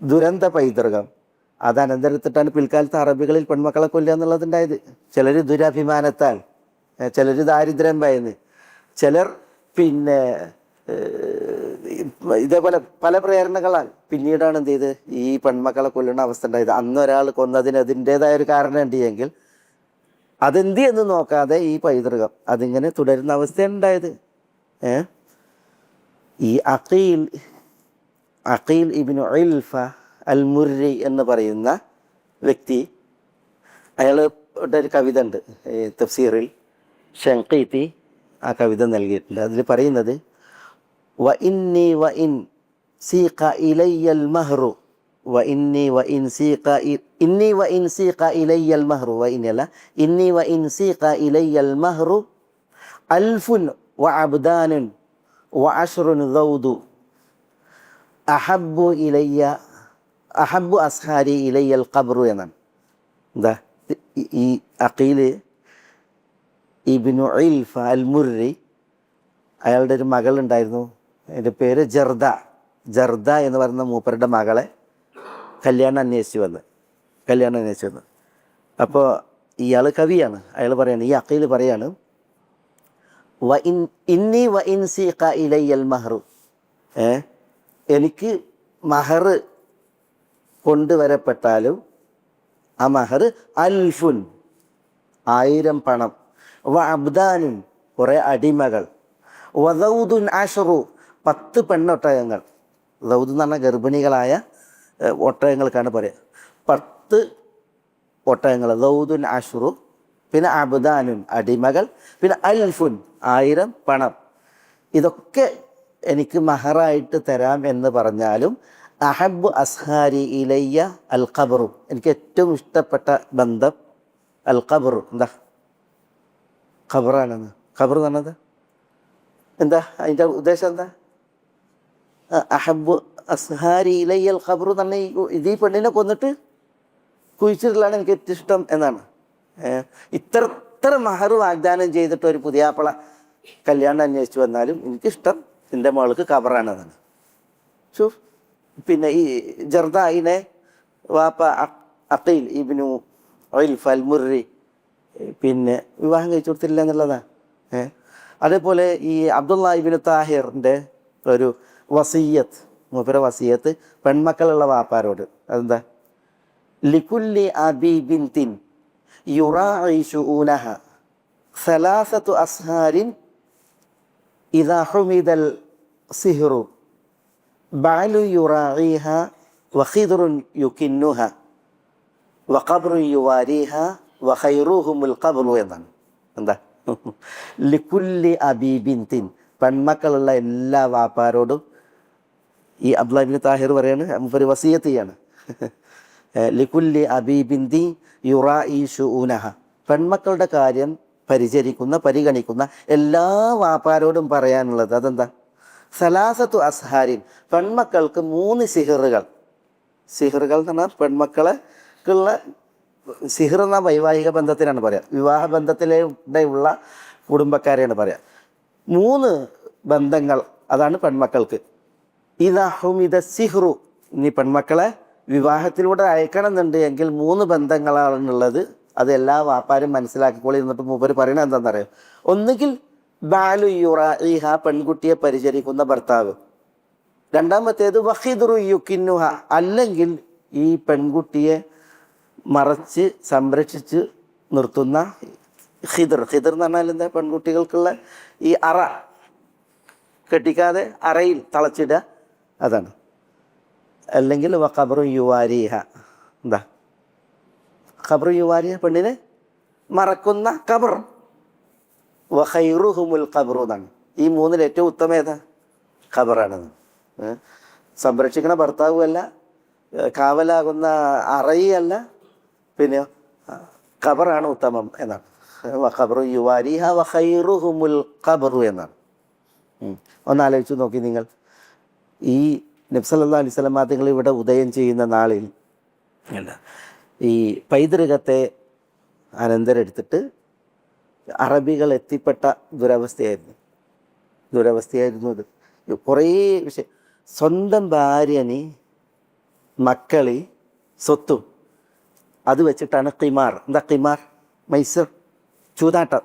ദുരന്ത പൈതൃകം അത് അനന്തരത്തിട്ടാണ് പിൽക്കാലത്ത് അറബികളിൽ പെൺമക്കളെ കൊല്ലുക എന്നുള്ളതുണ്ടായത്. ചിലർ ദുരഭിമാനത്താൽ, ചിലർ ദാരിദ്ര്യം ഭയന്ന്, ചിലർ പിന്നെ ഇതേപോലെ പല പ്രേരണകളാൽ പിന്നീടാണ് എന്ത് ചെയ്ത് ഈ പെൺമക്കളെ കൊല്ലുന്ന അവസ്ഥ ഉണ്ടായത്. അന്ന് ഒരാൾ കൊന്നതിന് അതിൻ്റേതായ ഒരു കാരണം ഉണ്ട് എങ്കിൽ അതെന്ത് എന്ന് നോക്കാതെ ഈ പൈതൃകം അതിങ്ങനെ തുടരുന്ന അവസ്ഥയാണ് ഉണ്ടായത്. ഈ അഖീൽ ഇബ്നു ഉൽഫ അൽ മുർരി എന്ന് പറയുന്ന വ്യക്തി, അയാളുടെ ഒരു കവിത ഉണ്ട് തഫ്സീറിൽ, ഷൻഖീത്തി ആ കവിത നൽകിയിട്ടുണ്ട്. അതിൽ പറയുന്നത്, വ ഇന്നി വ ഇൻ സീഖ ഇലയ്യൽ മഹ്റു വ ഇന്നി വ ഇൻ സീഖ ഇന്നി വ ഇൻ സീഖ ഇലയ്യൽ മഹ്റു വ ഇന്നല്ല ഇന്നി വ ഇൻ സീഖ ഇലയ്യൽ മഹ്റു അൽഫുൻ വ അബ്ദാനുൻ വ അശ്റുൻ ദൗദു അഹബ്ബു ഇലയ്യ അഹബ്ബു അസ്ഹാരി ഇലയ്യൽ ഖബ്റു എന്നാണ്. എന്താ ഈ അഖീൽ ഇബ്നു ഇൽഫ അൽ മുർരി, അയാളുടെ ഒരു മകളുണ്ടായിരുന്നു, അതിൻ്റെ പേര് ജർദ എന്ന് പറയുന്ന മൂപ്പരുടെ മകളെ കല്യാണം അന്വേഷിച്ച് വന്ന്. അപ്പോൾ ഇയാൾ കവിയാണ്. അയാൾ പറയാണ്, ഈ അഖീൽ പറയാണ്, ഇന്നി വ ഇൻ സീഖ ഇലയ്യൽ മഹ്റു, എനിക്ക് മഹർ കൊണ്ടുവരപ്പെട്ടാലും ആ മഹർ അൽഫുൻ 1000 പണം, വ അബ്ദാനുൻ കുറേ അടിമകൾ, വദൗദുൻ അശ്റു 10 പെണ്ണൊട്ടകങ്ങൾ. ദൗദ് എന്ന് പറഞ്ഞാൽ ഗർഭിണികളായ ഒട്ടകങ്ങൾക്കാണ് പറയുക. 10 ഒട്ടകങ്ങൾ, ദൗദുൻ അശ്റു, പിന്നെ അബ്ദാനുൻ അടിമകൾ, പിന്നെ അൽഫുൻ 1000 പണം. ഇതൊക്കെ എനിക്ക് മഹറായിട്ട് തരാം എന്ന് പറഞ്ഞാലും അഹബ്ബു അസ്ഹാരി ഇലയ്യ അൽ ഖബ്റു, എനിക്ക് ഏറ്റവും ഇഷ്ടപ്പെട്ട ബന്ധം അൽ ഖബ്റു. എന്താ ഖബറാണെന്ന്? ഖബർ എന്ന് പറഞ്ഞത് എന്താ? അതിൻ്റെ ഉദ്ദേശം എന്താ? അഹബ്ബു അസ്ഹാരി ഇലയ്യ അൽ ഖബ്റു എന്ന് പറഞ്ഞാൽ ഇത് ഈ പെണ്ണിനെ കൊന്നിട്ട് കുഴിച്ചിട്ടുള്ളതാണ് എനിക്ക് ഏറ്റവും ഇഷ്ടം എന്നാണ്. ഇത്ര മഹർ വാഗ്ദാനം ചെയ്തിട്ട് ഒരു പുതിയാപ്പള കല്യാണം അന്വേഷിച്ച് വന്നാലും എനിക്കിഷ്ടം എൻ്റെ മകൾക്ക് ഖബറാണെന്നാണ്. പിന്നെ ഈ ജർദായിനെ വാപ്പ അഖീൽ ഇബ്നു ഇൽഫ അൽ മുർരി പിന്നെ വിവാഹം കഴിച്ചു കൊടുത്തില്ല എന്നുള്ളതാണ്. അതേപോലെ ഈ അബ്ദുള്ള ഇബ്നു താഹിറിൻ്റെ ഒരു വസിയ്യത്ത്, മൂപ്പര വസിയ്യത്ത് പെൺമക്കളുള്ള വാപ്പാരോട്, അതെന്താ? ലികുല്ലി അബി ബിൻതിൻ യുറാഇ ശുഊനഹ സലാസത്തു അസ്ഹാരിൻ ഇദാ ഹുമിദൽ സിഹ്റു ബഅലു യുറാഇഹ വഖിദ്റുൻ യുകിന്നുഹ വഖബ്റു യുവാരിഹ വഖൈറുഹുമുൽ ഖബ്റു എന്നാണ്. എന്താ? ലികുല്ലി അബി ബിൻതിൻ, പെൺമക്കളുള്ള എല്ലാ വാപ്പാരോടും ഈ അബ്ദുല്ലാ ഇബ്നു താഹിർ പറയാണ്, ഒരു വസിയത്ത് ചെയ്യാണ്. ലികുല്ലി അബി ബിൻതി യുറാഇ ശുഊനഹ, പെൺമക്കളുടെ കാര്യം പരിഗണിക്കുന്ന എല്ലാ വാപ്പാരോടും പറയാനുള്ളത് അതെന്താ? സലാസത്തു അസ്ഹാരിൻ, പെൺമക്കൾക്ക് 3 സിഹറുകൾ എന്ന് പറഞ്ഞാൽ പെൺമക്കളെക്കുള്ള സിഹർ എന്ന വൈവാഹിക ബന്ധത്തിനാണ് പറയുക, വിവാഹ ബന്ധത്തിലുള്ള കുടുംബക്കാരെയാണ് പറയുക. 3 ബന്ധങ്ങൾ അതാണ് പെൺമക്കൾക്ക്. ഇദാ ഹുമിദ സിഹ്റു, ഇനി പെൺമക്കളെ വിവാഹത്തിലൂടെ അയക്കണം എന്നുണ്ട് എങ്കിൽ 3 ബന്ധങ്ങളാണുള്ളത്. അത് എല്ലാ വാപ്പാരും മനസ്സിലാക്കിക്കോളി. എന്നിട്ട് മൂപ്പര് പറയണത് എന്താണെന്നറിയോ? ഒന്നുകിൽ ബാലു യുറാഇഹ, പെൺകുട്ടിയെ പരിചരിക്കുന്ന ഭർത്താവ്. രണ്ടാമത്തേത് വഖിദ്റു യുകിന്നുഹ, അല്ലെങ്കിൽ ഈ പെൺകുട്ടിയെ മറച്ച് സംരക്ഷിച്ച് നിർത്തുന്ന ഖിദ്ർ എന്ന് പറഞ്ഞാൽ എന്താ? പെൺകുട്ടികൾക്കുള്ള ഈ അറ കെട്ടിക്കാതെ അറയിൽ തളച്ചിടുക, അതാണ്. അല്ലെങ്കിൽ വഖബ്റു യുവാരിഹ, എന്താ? ഖബ്റു യുവാരിഹ, പെണ്ണിനെ മറക്കുന്ന ഖബർ. വഖൈറുഹുമുൽ ഖബ്റു എന്നാണ്. ഈ 3-ൽ ഏറ്റവും ഉത്തമം ഏതാ? ഖബറാണെന്ന്. സംരക്ഷിക്കണ ഭർത്താവുമല്ല, കാവലാകുന്ന അറയല്ല, പിന്നെ ഖബറാണ് ഉത്തമം എന്നാണ്. വഖബ്റു യുവാരിഹ വഖൈറുഹുമുൽ ഖബ്റു എന്നാണ്. ഒന്നാലോചിച്ച് നോക്കി നിങ്ങൾ, ഈ നബി സല്ലല്ലാഹു അലൈഹി വസല്ലം തങ്ങൾ ഇവിടെ ഉദയം ചെയ്യുന്ന നാളിൽ ഈ പൈതൃകത്തെ അനന്തരെടുത്തിട്ട് അറബികൾ എത്തിപ്പെട്ട ദുരവസ്ഥയായിരുന്നു ഇത്. കുറേ വിഷയം, സ്വന്തം ഭാര്യന് മക്കളി സ്വത്തും അത് വെച്ചിട്ടാണ് ഖിമാർ. എന്താ ഖിമാർ? മൈസർ, ചൂതാട്ടം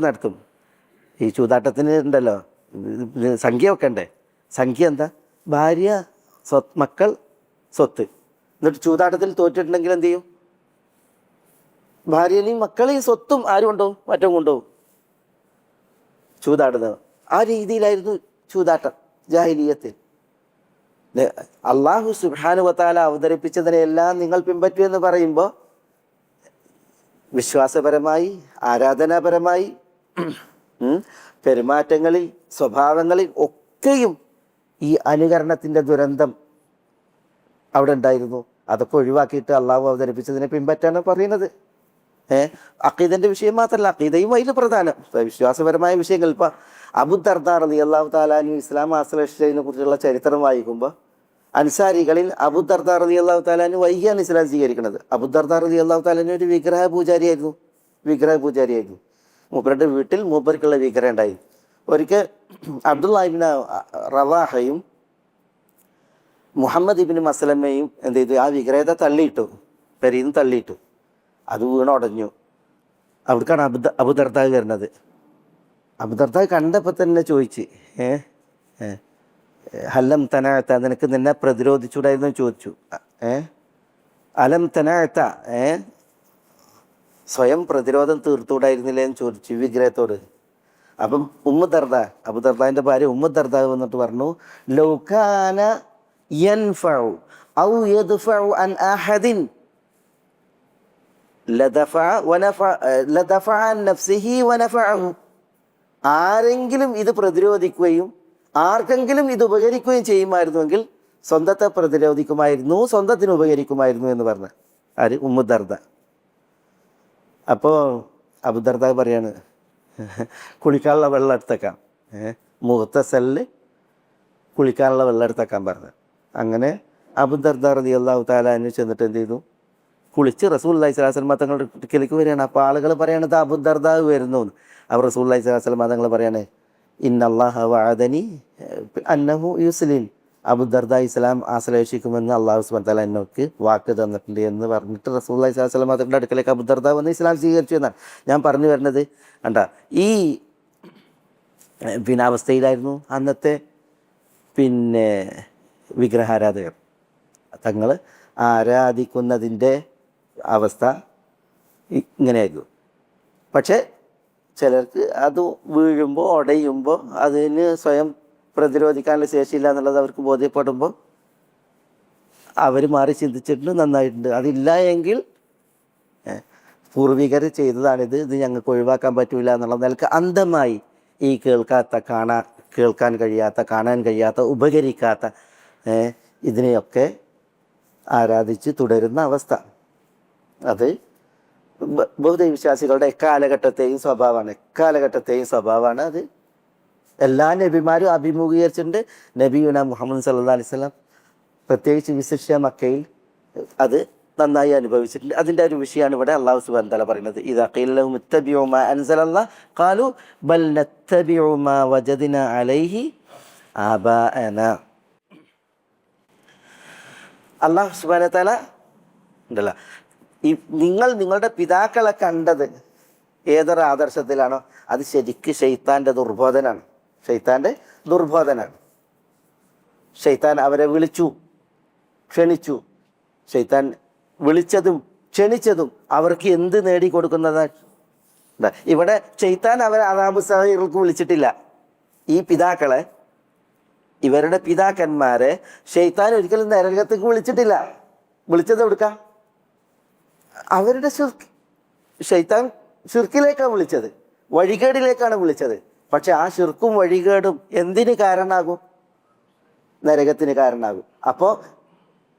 നടത്തും. ഈ ചൂതാട്ടത്തിന് ഉണ്ടല്ലോ സംഖ്യ വെക്കണ്ടേ? സംഖ്യ എന്താ? ഭാര്യ, മക്കൾ, സ്വത്ത്. എന്നിട്ട് ചൂതാട്ടത്തിൽ തോറ്റിട്ടുണ്ടെങ്കിൽ എന്ത് ചെയ്യും? ഭാര്യനെയും മക്കളെയും സ്വത്തും ആരും കൊണ്ടുപോകും? മറ്റും കൊണ്ടുപോകും. ചൂതാടുന്നത് ആ രീതിയിലായിരുന്നു ചൂതാട്ടം ജാഹിലിയ്യത്തിൽ. അള്ളാഹു സുബ്ഹാനഹു വ തആല അവതരിപ്പിച്ചതിനെല്ലാം നിങ്ങൾ പിൻപറ്റൂ എന്ന് പറയുമ്പോൾ വിശ്വാസപരമായി, ആരാധനാപരമായി പെരുമാറ്റങ്ങളിൽ, സ്വഭാവങ്ങളിൽ ഒക്കെയും ഈ അനുകരണത്തിൻ്റെ ദുരന്തം അവിടെ ഉണ്ടായിരുന്നു. അതൊക്കെ ഒഴിവാക്കിയിട്ട് അള്ളാഹു അവതരിപ്പിച്ചതിനെ പിൻപറ്റാണ് പറയുന്നത്. അഖീദൻ്റെ വിഷയം മാത്രമല്ല, അഖീദയും അതിൽ പ്രധാനം. വിശ്വാസപരമായ വിഷയങ്ങൾ. ഇപ്പം അബൂ ദർദാ റളിയല്ലാഹു തആല അൻഹു ഇസ്ലാം ആശ്ലേഷിച്ചതിനെ കുറിച്ചുള്ള ചരിത്രം വായിക്കുമ്പോൾ അൻസാരികളിൽ അബൂ ദർദാ റളിയല്ലാഹു തആല അൻഹു വൈകിയാണ് ഇസ്ലാം സ്വീകരിക്കുന്നത്. അബൂ ദർദാ റളിയല്ലാഹു തആല അൻഹു ഒരു വിഗ്രഹ പൂജാരിയായിരുന്നു. മൂപ്പരുടെ വീട്ടിൽ മൂപ്പർക്കുള്ള വിഗ്രഹം ഉണ്ടായി. ഒരിക്കൽ അബ്ദുല്ലാഹ് ഇബ്നു റവാഹയും മുഹമ്മദ് ഇബ്നു മസ്ലമയും എന്ത് ചെയ്തു? ആ വിഗ്രഹത്തെ തള്ളിയിട്ടു, പെരീന്ന് തള്ളിയിട്ടു. അത് വീണുടഞ്ഞു. അവിടേക്കാണ് അബൂ ദർദാ വരുന്നത്. അബൂ ദർദാ കണ്ടപ്പോൾ തന്നെ ചോദിച്ച്, ഹല്ലം തനാഅത്ത, നിനക്ക് നിന്നെ പ്രതിരോധിച്ചൂടായിരുന്നു ചോദിച്ചു. അലം തനാഅത്ത, സ്വയം പ്രതിരോധം തീർത്തുകൂടായിരുന്നില്ലേ എന്ന് ചോദിച്ചു വിഗ്രഹത്തോട്. അപ്പം അബൂ ദർദാന്റെ ഭാര്യ ദർദാ വന്നിട്ട് പറഞ്ഞു, ലൗ കാന യൻഫഉ ഔ യദ്ഫഉ അൻ അഹദിൻ ലദഫഅ അൻ നഫ്സിഹി വനഫഅഹു. ആരെങ്കിലും ഇത് പ്രതിരോധിക്കുകയും ആർക്കെങ്കിലും ഇത് ഉപകരിക്കുകയും ചെയ്യുമായിരുന്നുവെങ്കിൽ സ്വന്തത്തെ പ്രതിരോധിക്കുമായിരുന്നു, സ്വന്തത്തിന് ഉപകരിക്കുമായിരുന്നു എന്ന് പറഞ്ഞ ആര്? ദർദാ. അപ്പോൾ അബൂ ദർദാ പറയാണ്, കുളിക്കാനുള്ള വെള്ളം എടുത്തേക്കാം, മുഖത്തസലിൽ കുളിക്കാനുള്ള വെള്ളം എടുത്തേക്കാൻ പറഞ്ഞു. അങ്ങനെ അബൂ ദർദാ റളിയല്ലാഹു തആല അൻഹു ചെന്നിട്ട് എന്ത് ചെയ്തു? കുളിച്ച് റസൂലുള്ളാഹി സ്വല്ലല്ലാഹു അലൈഹി വസല്ലം തങ്ങളുടെ അടുക്കലേക്ക് വരികയാണ്. അപ്പോൾ ആളുകൾ പറയണത് അബൂ ദർദാ വരുന്നു. അവർ റസൂലുള്ളാഹി സ്വല്ലല്ലാഹു അലൈഹി വസല്ലം തങ്ങൾ പറയാണ്, ഇന്നല്ലാഹ വഅദനി അന്നഹു യുസ്ലിം, അബൂ ദർദാ ഇസ്ലാം ആശ്ലേഷിക്കുമെന്ന് അള്ളാഹു സുബ്ഹാനഹു വ തആല എന്നോക്ക് വാക്ക് തന്നിട്ടുണ്ട് എന്ന് പറഞ്ഞിട്ട് റസൂലുള്ളാഹി സ്വല്ലല്ലാഹു അലൈഹി വസല്ലം തങ്ങളുടെ അടുക്കലേക്ക് അബൂ ദർദാ വന്ന് ഇസ്ലാം സ്വീകരിച്ചു എന്നാണ് ഞാൻ പറഞ്ഞു വരുന്നത്. ഈ അവസ്ഥയിലായിരുന്നു അന്നത്തെ വിഗ്രഹാരാധകർ. തങ്ങൾ ആരാധിക്കുന്നതിൻ്റെ അവസ്ഥ ഇങ്ങനെയായിരുന്നു. പക്ഷേ ചിലർക്ക് അത് വീഴുമ്പോൾ, ഉടയുമ്പോൾ അതിന് സ്വയം പ്രതിരോധിക്കാനുള്ള ശേഷിയില്ല എന്നുള്ളത് അവർക്ക് ബോധ്യപ്പെടുമ്പോൾ അവർ മാറി ചിന്തിച്ചിട്ടുണ്ട്, നന്നായിട്ടുണ്ട്. അതില്ല എങ്കിൽ പൂർവികർ ചെയ്തതാണിത്, ഇത് ഞങ്ങൾക്ക് ഒഴിവാക്കാൻ പറ്റില്ല എന്നുള്ള നിലക്ക് അന്ധമായി ഈ കേൾക്കാൻ കഴിയാത്ത, കാണാൻ കഴിയാത്ത, ഉപകരിക്കാത്ത ഇതിനെയൊക്കെ ആരാധിച്ച് തുടരുന്ന അവസ്ഥ. അത് ബഹുദൈവ വിശ്വാസികളുടെ എക്കാലഘട്ടത്തെയും സ്വഭാവമാണ്. അത് എല്ലാ നബിമാരും അഭിമുഖീകരിച്ചിട്ടുണ്ട്. നബിയുന മുഹമ്മദ് സല്ലല്ലാഹു അലൈഹി വസല്ലം പ്രത്യേകിച്ച് വിശിഷ്യ മക്കയിൽ അത് നന്നായി അനുഭവിച്ചിട്ടുണ്ട്. അതിൻ്റെ ഒരു വിഷയമാണ് ഇവിടെ അല്ലാഹു സുബ്ഹാനഹു വ തആല പറയുന്നത്. ഇദാ ഖീല ലഹും ഇത്തബിഉ മാ അൻസലല്ലാഹ് ഖാലു ബൽ നത്തബിഉ മാ വജദ്നാ അലൈഹി ആബാഅനാ. അല്ലാഹു സുബ്ഹാനഹു വ തആല ഉണ്ടല്ലോ, നിങ്ങളുടെ പിതാക്കളെ കണ്ടത് ഏതൊരു ആദർശത്തിലാണോ അത് ശരിക്ക് ശൈത്താൻ്റെ ദുർബോധനാണ്. ശൈത്താൻ അവരെ ക്ഷണിച്ചു. ശൈത്താൻ വിളിച്ചതും ക്ഷണിച്ചതും അവർക്ക് എന്ത് നേടിക്കൊടുക്കുന്നതാണ്? ഇവിടെ ശൈത്താൻ അവരെ അദാബു സഈറിലേക്ക് വിളിച്ചിട്ടില്ല. ഈ പിതാക്കളെ, ഇവരുടെ പിതാക്കന്മാരെ ശൈത്താൻ ഒരിക്കലും നരകത്തേക്ക് വിളിച്ചിട്ടില്ല. വിളിച്ചത് എവിടുക്കാം? അവരുടെ ശൈത്താൻ ശിർക്കിലേക്കാണ് വിളിച്ചത്, വഴികേടിലേക്കാണ് വിളിച്ചത്. പക്ഷെ ആ ശിർക്കും വഴികേടും എന്തിന് കാരണമാകും? നരകത്തിന് കാരണമാകും. അപ്പോൾ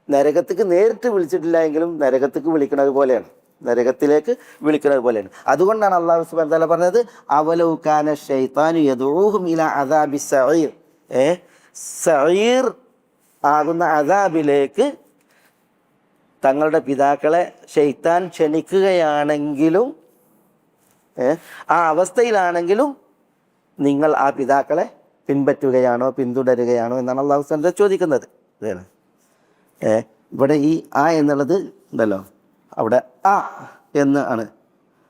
നരകത്തേക്ക് നേരിട്ട് വിളിച്ചിട്ടില്ല എങ്കിലും നരകത്തേക്ക് വിളിക്കുന്നത് പോലെയാണ്, നരകത്തിലേക്ക് വിളിക്കുന്നത് പോലെയാണ്. അതുകൊണ്ടാണ് അല്ലാഹു സുബ്ഹാനഹു വ തആല പറഞ്ഞത്, അവലൗ കാന ശൈത്താനു യദഊഹും ഇലാ അദാബി സഈർ. സഈർ ആകുന്ന അദാബിലേക്ക് തങ്ങളുടെ പിതാക്കളെ ശൈത്താൻ ക്ഷണിക്കുകയാണെങ്കിലും, ആ അവസ്ഥയിലാണെങ്കിലും നിങ്ങൾ ആ പിതാക്കളെ പിന്തുടരുകയാണോ എന്നാണ് അല്ലാഹു സുബ്ഹാനഹു വ തആല ചോദിക്കുന്നത്. ഇവിടെ ഈ ആ എന്നുള്ളത് ഉണ്ടല്ലോ, അവിടെ ആ എന്ന് ആണ്.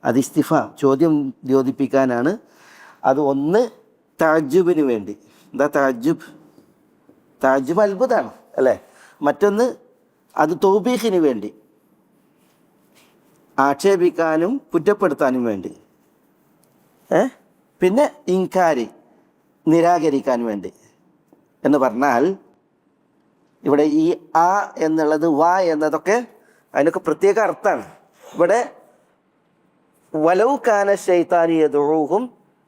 അത് ഇസ്തിഫാം, ചോദ്യം ദ്യോതിപ്പിക്കാനാണ്. അത് ഒന്ന് തഅജ്ജുബിന് വേണ്ടി. എന്താ തഅജ്ജുബ്? അത്ഭുതമാണ് അല്ലേ. മറ്റൊന്ന് അത് തൗബീഖിന് വേണ്ടി, ആക്ഷേപിക്കാനും കുറ്റപ്പെടുത്താനും വേണ്ടി. പിന്നെ ഇൻകാരി, നിരാകരിക്കാൻ വേണ്ടി എന്ന് പറഞ്ഞാൽ ഇവിടെ ഈ ആ എന്നുള്ളത് വ എന്നതൊക്കെ അതിനൊക്കെ പ്രത്യേക അർത്ഥമാണ്. ഇവിടെ വലൗ കാന ശൈത്താനു യദഊഹും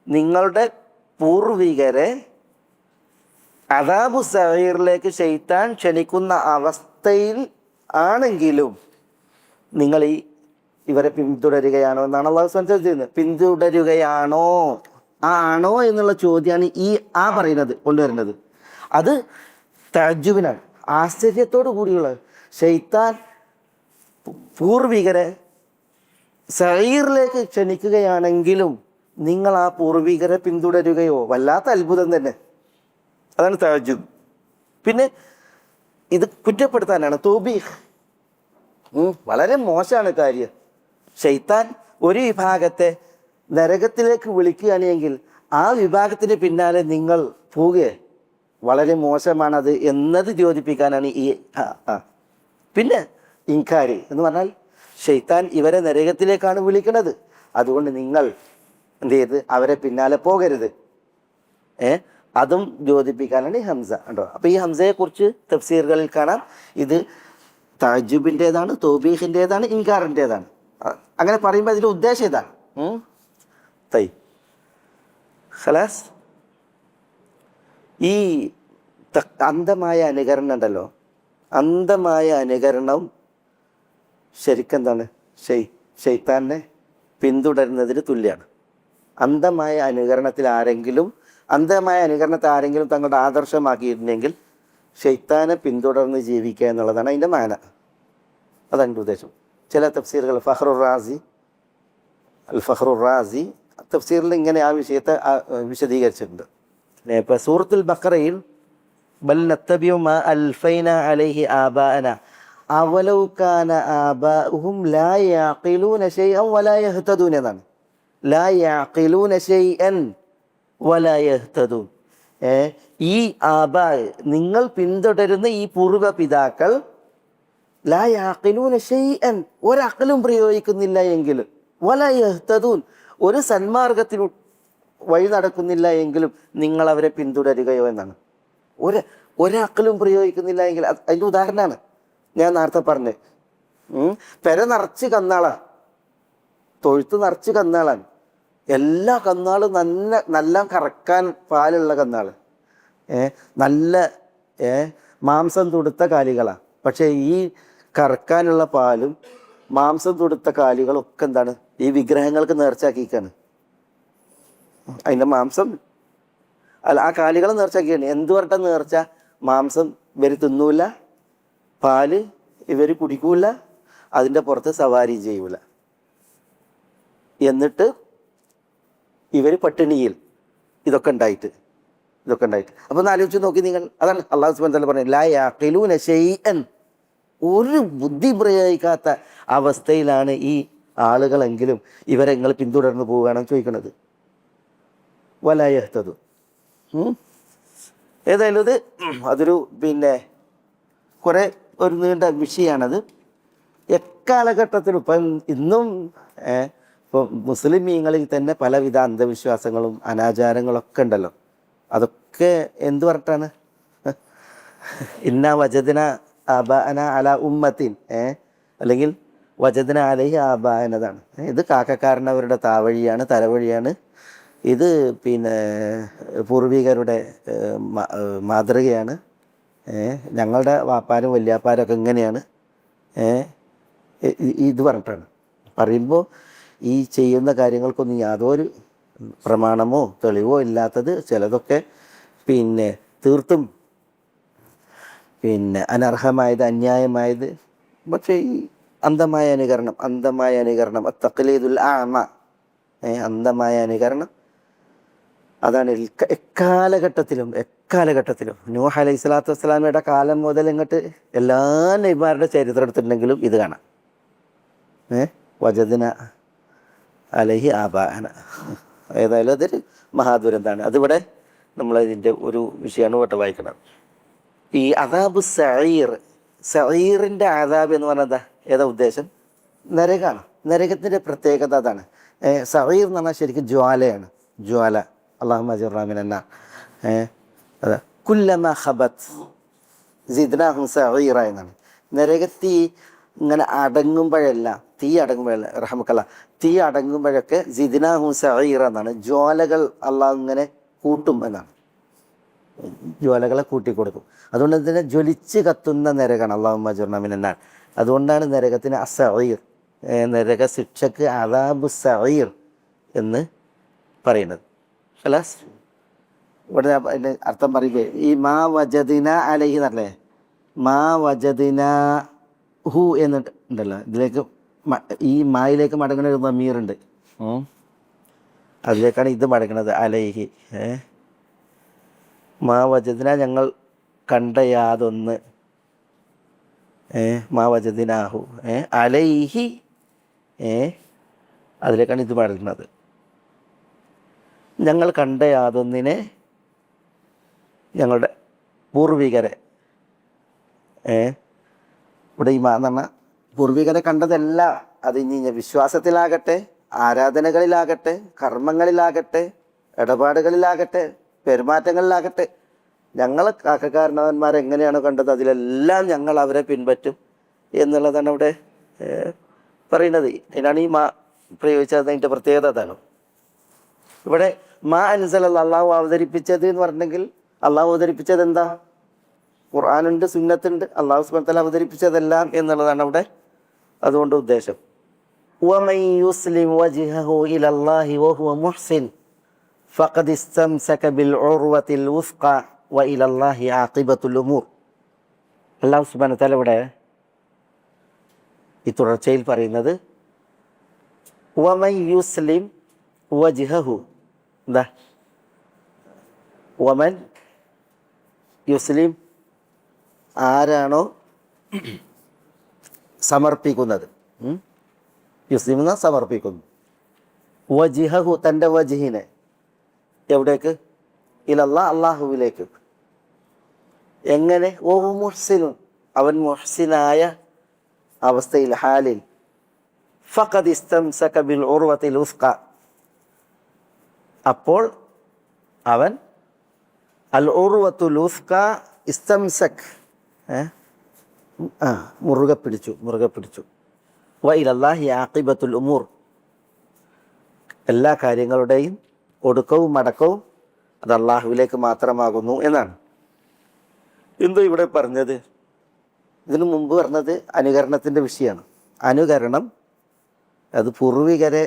നിങ്ങളുടെ പൂർവികരെ അദാബു സഈറിലേക്ക് ശൈത്താൻ ക്ഷണിക്കുന്ന അവസ്ഥയിൽ ആണെങ്കിലും നിങ്ങൾ ഇവരെ പിന്തുടരുകയാണോ എന്നാണ് അള്ളാഹു സുബ്ഹാനഹു ചെയ്യുന്നത്. പിന്തുടരുകയാണോ, ആണോ എന്നുള്ള ചോദ്യമാണ് പറയുന്നത് കൊണ്ടുവരുന്നത്. അത് തഅജ്ജുബിനാണ്, ആശ്ചര്യത്തോടു കൂടിയുള്ളത്. ശൈത്താൻ പൂർവികരെ സഈറിലേക്ക് ക്ഷണിക്കുകയാണെങ്കിലും നിങ്ങൾ ആ പൂർവികരെ പിന്തുടരുകയോ, വല്ലാത്ത അത്ഭുതം തന്നെ. അതാണ് തഅജ്ജുബ്. പിന്നെ ഇത് കുറ്റപ്പെടുത്താനാണ്, തൗബീഖ്. വളരെ മോശമാണ് കാര്യം. ശൈത്താൻ ഒരു വിഭാഗത്തെ നരകത്തിലേക്ക് വിളിക്കുകയാണെങ്കിൽ ആ വിഭാഗത്തിന് പിന്നാലെ നിങ്ങൾ പോവുകയെ, വളരെ മോശമാണത് എന്നത് യോജിപ്പിക്കാനാണ് പിന്നെ ഇൻകാരി എന്ന് പറഞ്ഞാൽ ശൈത്താൻ ഇവരെ നരകത്തിലേക്കാണ് വിളിക്കുന്നത്. അതുകൊണ്ട് നിങ്ങൾ എന്ത് ചെയ്ത് അവരെ പിന്നാലെ പോകരുത്. അതും യോജിപ്പിക്കാനാണ് ഈ ഹംസ ഉണ്ടോ. അപ്പോൾ ഈ ഹംസയെ കുറിച്ച് തഫ്സീറുകളിൽ കാണാം. ഇത് തഅജ്ജുബിൻ്റെതാണ്, തൗബീഖിൻ്റെതാണ്, ഇൻകാറിൻ്റെതാണ്. അങ്ങനെ പറയുമ്പോൾ അതിൻ്റെ ഉദ്ദേശം ഇതാണ്. ഖലാസ്. ഈ അന്ധമായ അനുകരണം ഉണ്ടല്ലോ, അന്ധമായ അനുകരണം ശരിക്കെന്താണ്? ശൈത്താനെ പിന്തുടരുന്നതിന് തുല്യമാണ്. അന്ധമായ അനുകരണത്തെ ആരെങ്കിലും തങ്ങളുടെ ആദർശമാക്കിയിരുന്നെങ്കിൽ ശൈത്താനെ പിന്തുടർന്ന് ജീവിക്കുക എന്നുള്ളതാണ് അതിൻ്റെ മാന. അതാണ് എൻ്റെ ഉദ്ദേശം. ചില തഫ്സീറുകൾ ഫഖ്റുർ റാസി തഫ്സീറിൽ ഇങ്ങനെ ആ വിഷയത്തെ വിശദീകരിച്ചിട്ടുണ്ട്. ഇപ്പോൾ സൂറത്തുൽ ബഖറയിൽ ബൽ നത്തബിഉ മാ അൽഫൈന അലൈഹി ആബാഅന അവലൗ കാന ആബാഉഹും ലാ യഅഖിലൂന ശൈഅൻ വലാ യഹ്തദൂൻ എന്നാണ്. ലാ യഅഖിലൂന ശൈഅൻ വലാ യഹ്തദൂൻ. ഈ നിങ്ങൾ പിന്തുടരുന്ന ഈ പൂർവ്വ പിതാക്കൾ ലാ യഅഖിലൂന ശൈഅൻ, ഒരഖലും പ്രയോഗിക്കുന്നില്ല എങ്കിലും, വലാ യഹ്തദൂൻ, ഒരു സന്മാർഗത്തിൽ വഴി നടക്കുന്നില്ല എങ്കിലും നിങ്ങൾ അവരെ പിന്തുടരുകയോ എന്നാണ്. ഒരഖലും പ്രയോഗിക്കുന്നില്ല എങ്കിൽ അതിൻ്റെ ഉദാഹരണമാണ് ഞാൻ നേരത്തെ പറഞ്ഞത്. പെര നിറച്ച് കന്നാളാണ്, തൊഴുത്ത് നിറച്ച് കന്നാളാണ്. എല്ലാ കന്നാളും നല്ല കറക്കാൻ പാലുള്ള കന്നാൾ, നല്ല മാംസം തുടുത്ത കാലികളാണ്. പക്ഷേ ഈ കറക്കാനുള്ള പാലും മാംസം തുടുത്ത കാലികളൊക്കെ എന്താണ് ഈ വിഗ്രഹങ്ങൾക്ക് നേർച്ചാക്കിക്കാണ്. അതിൻ്റെ മാംസം അല്ല, ആ കാലികളെ നേർച്ചാക്കിയാണ്. എന്ത് പറഞ്ഞ നേർച്ച? മാംസം ഇവർ തിന്നൂല, പാല് ഇവർ കുടിക്കൂല, അതിൻ്റെ പുറത്ത് സവാരി ചെയ്യൂല, എന്നിട്ട് ഇവർ പട്ടിണിയിൽ ഇതൊക്കെ ഉണ്ടായിട്ട്. അപ്പോൾ ഒന്ന് ആലോചിച്ച് നോക്കി നിങ്ങൾ. അതാണ് അല്ലാഹു സുബ്ഹാനഹു വ തആല പറഞ്ഞത്, ലാ യഅഖിലൂന ശൈഅൻ, ഒരു ബുദ്ധി പ്രയോഗിക്കാത്ത അവസ്ഥയിലാണ് ഈ ആളുകളെങ്കിലും ഇവരെ നിങ്ങൾ പിന്തുടർന്ന് പോവുകയാണെന്ന് ചോദിക്കുന്നത്. വലാ യഹ്തദൂൻ. ഏതായാലും അതൊരു കുറേ ഒരു നീണ്ട വിഷയമാണത്. എക്കാലഘട്ടത്തിലും ഇന്നും ഇപ്പോൾ മുസ്ലിമീങ്ങളിൽ തന്നെ പലവിധ അന്ധവിശ്വാസങ്ങളും അനാചാരങ്ങളൊക്കെ ഉണ്ടല്ലോ. അതൊക്കെ എന്ത് പറഞ്ഞിട്ടാണ്? ഇന്നാ വജദ്ന ആബാഅന അല ഉമ്മത്തിൻ, അല്ലെങ്കിൽ വജദ്ന അലൈഹി ആബാഅനതാണ്. ഇത് കാക്കക്കാരനവരുടെ താവഴിയാണ്, തലവഴിയാണ്. ഇത് പൂർവികരുടെ മാതൃകയാണ്. ഞങ്ങളുടെ വാപ്പാരും വല്യാപ്പാരൊക്കെ ഇങ്ങനെയാണ്. ഇത് പറഞ്ഞിട്ടാണ് പറയുമ്പോൾ ഈ ചെയ്യുന്ന കാര്യങ്ങൾക്കൊന്നും യാതൊരു പ്രമാണമോ തെളിവോ ഇല്ലാത്തത്, ചിലതൊക്കെ തീർത്തും അനർഹമായത്, അന്യായമായത്. പക്ഷേ ഈ അന്ധമായ അനുകരണം തഖ്ലീദുൽ അഅമ, അന്ധമായ അനുകരണം അതാണ് എക്കാലഘട്ടത്തിലും നൂഹ് അലൈഹി സ്വലാത്തു വസ്സലാമയുടെ കാലം മുതൽ ഇങ്ങോട്ട് എല്ലാ നബിമാരുടെ ചരിത്രം എടുത്തിട്ടുണ്ടെങ്കിലും ഇത് കാണാം. വജദ്ന അലൈഹി ആബാഅന. ഏതായാലും അതൊരു മഹാദുരന്താണ്. അതിവിടെ നമ്മളതിൻ്റെ ഒരു വിഷയമാണ് ഇവിടെ വായിക്കണം. ഈ അദാബു സഈറിൻ്റെ അദാബ് എന്ന് പറഞ്ഞാൽ ഏതാ ഉദ്ദേശം? നരകമാണ്. നരകത്തിൻ്റെ പ്രത്യേകത അതാണ്. സഈർ എന്ന് പറഞ്ഞാൽ ശരിക്കും ജ്വാലയാണ്. ജ്വാല, അല്ലാഹുമ്മ അജിർനാ മിനന്നാർ. അതാ കുല്ലമാ ഖബത് സിദ്നാഹും സഈറ എന്നാണ്. നരകത്തി ഇങ്ങനെ അടങ്ങുമ്പോഴെല്ലാം, തീ അടങ്ങുമ്പോഴല്ല റഹ്മക്കല്ല, തീ അടങ്ങുമ്പോഴൊക്കെ സിദ്നാഹു സഈറ എന്നാണ്, ജ്വാലകൾ അള്ളാഹു ഇങ്ങനെ കൂട്ടും എന്നാണ്, ജ്വാലകളെ കൂട്ടിക്കൊടുക്കും. അതുകൊണ്ട് തന്നെ ജ്വലിച്ച് കത്തുന്ന നരകമാണ്. അല്ലാഹുമ്മ അജിർനാ മിനന്നാർ. അതുകൊണ്ടാണ് നരകത്തിന് അസഈർ, നരക ശിക്ഷക്ക് അദാബു സഈർ എന്ന് പറയുന്നത്. ഖലാസ്. ഇവിടെ അതിൻ്റെ അർത്ഥം പറയുക, ഈ മാ വജദിന അലൈഹി എന്നല്ലേ, മാ വജദിന ഹു എന്നുണ്ടല്ലോ, ഇതിലേക്ക് ഈ മായിലേക്ക് മടങ്ങുന്ന ഒരു ദമീറുണ്ട്, അതിലേക്കാണ് ഇത് മടങ്ങുന്നത്, അലൈഹി. മാ വജദിന ഞങ്ങൾ കണ്ട യാതൊന്ന്, മാ വജദിനാഹു അലൈഹി, അതിലേക്കാണ് ഇത് മടങ്ങുന്നത്. ഞങ്ങൾ കണ്ട യാതൊന്നിനെ, ഞങ്ങളുടെ പൂർവികരെ, ഇവിടെ ഈ മാ എന്ന് പറഞ്ഞാൽ പൂർവികരെ കണ്ടതല്ല, അത് ഇനി വിശ്വാസത്തിലാകട്ടെ, ആരാധനകളിലാകട്ടെ, കർമ്മങ്ങളിലാകട്ടെ, ഇടപാടുകളിലാകട്ടെ, പെരുമാറ്റങ്ങളിലാകട്ടെ, ഞങ്ങൾ കാരണവന്മാരെങ്ങനെയാണോ കണ്ടത് അതിലെല്ലാം ഞങ്ങൾ അവരെ പിൻപറ്റും എന്നുള്ളതാണ് ഇവിടെ പറയുന്നത്. അതിനാണ് ഈ മാ പ്രയോഗിച്ചത്. അതിൻ്റെ പ്രത്യേകത അതാണ്. ഇവിടെ മാ അൻസലല്ലാഹ്, അള്ളാഹു അവതരിപ്പിച്ചത് എന്ന് പറഞ്ഞെങ്കിൽ അള്ളാഹു അവതരിപ്പിച്ചത് എന്താ? ഖുർആനുണ്ട്, സുന്നത്തുണ്ട്, അള്ളാഹു സുബ്ഹാനഹു വ തആല അവതരിപ്പിച്ചതെല്ലാം എന്നുള്ളതാണ് അവിടെ അതുകൊണ്ട് ഉദ്ദേശം. വമൻ യുസ്ലിം വജ്ഹഹു ഇലല്ലാഹി വഹുവ മുഹ്സിൻ ഫഖദ് ഇസ്തംസക ബിൽ ഉർവത്തിൽ വുസ്ഖ വഇലല്ലാഹി ആഖിബത്തുൽ ഉമൂർ. അള്ളാഹു സുബ്ഹാനഹു വ തആല ഇവിടെ ഈ തുടർച്ചയിൽ പറയുന്നത് വമൻ യുസ്ലിം വജ്ഹഹു, എന്താ വമൻ യുസ്ലിം, ആരാണോ സമർപ്പിക്കുന്നത്, യുസ്ലിം എന്നാൽ സമർപ്പിക്കുന്നു, വജ്ഹഹു തൻ്റെ വജ്ഹിനെ, എവിടേക്ക്? ഇലല്ലാഹ്, അള്ളാഹുവിലേക്ക്. എങ്ങനെ? ഓഹു മുഹ്സിനുൻ, അവൻ മുഹ്സിനായ അവസ്ഥയിൽ, ഹാലിൽ. ഫഖദ് ഇസ്തംസക ബിൽ ഉർവത്തിൽ വുസ്ഖ, അപ്പോൾ അവൻ അൽ ഉർവത്തുൽ വുസ്ഖ ഇസ്തംസക്, മുറുകെ പിടിച്ചു. വ ഇലല്ലാഹി ആഖിബത്തുൽ ഉമൂർ, എല്ലാ കാര്യങ്ങളുടെയും ഒടുക്കവും മടക്കവും അത് അള്ളാഹുവിലേക്ക് മാത്രമാകുന്നു എന്നാണ്. എന്തോ ഇവിടെ പറഞ്ഞത്? ഇതിനു മുമ്പ് പറഞ്ഞത് അനുകരണത്തിൻ്റെ വിഷയമാണ്. അനുകരണം അത് പൂർവികരെ,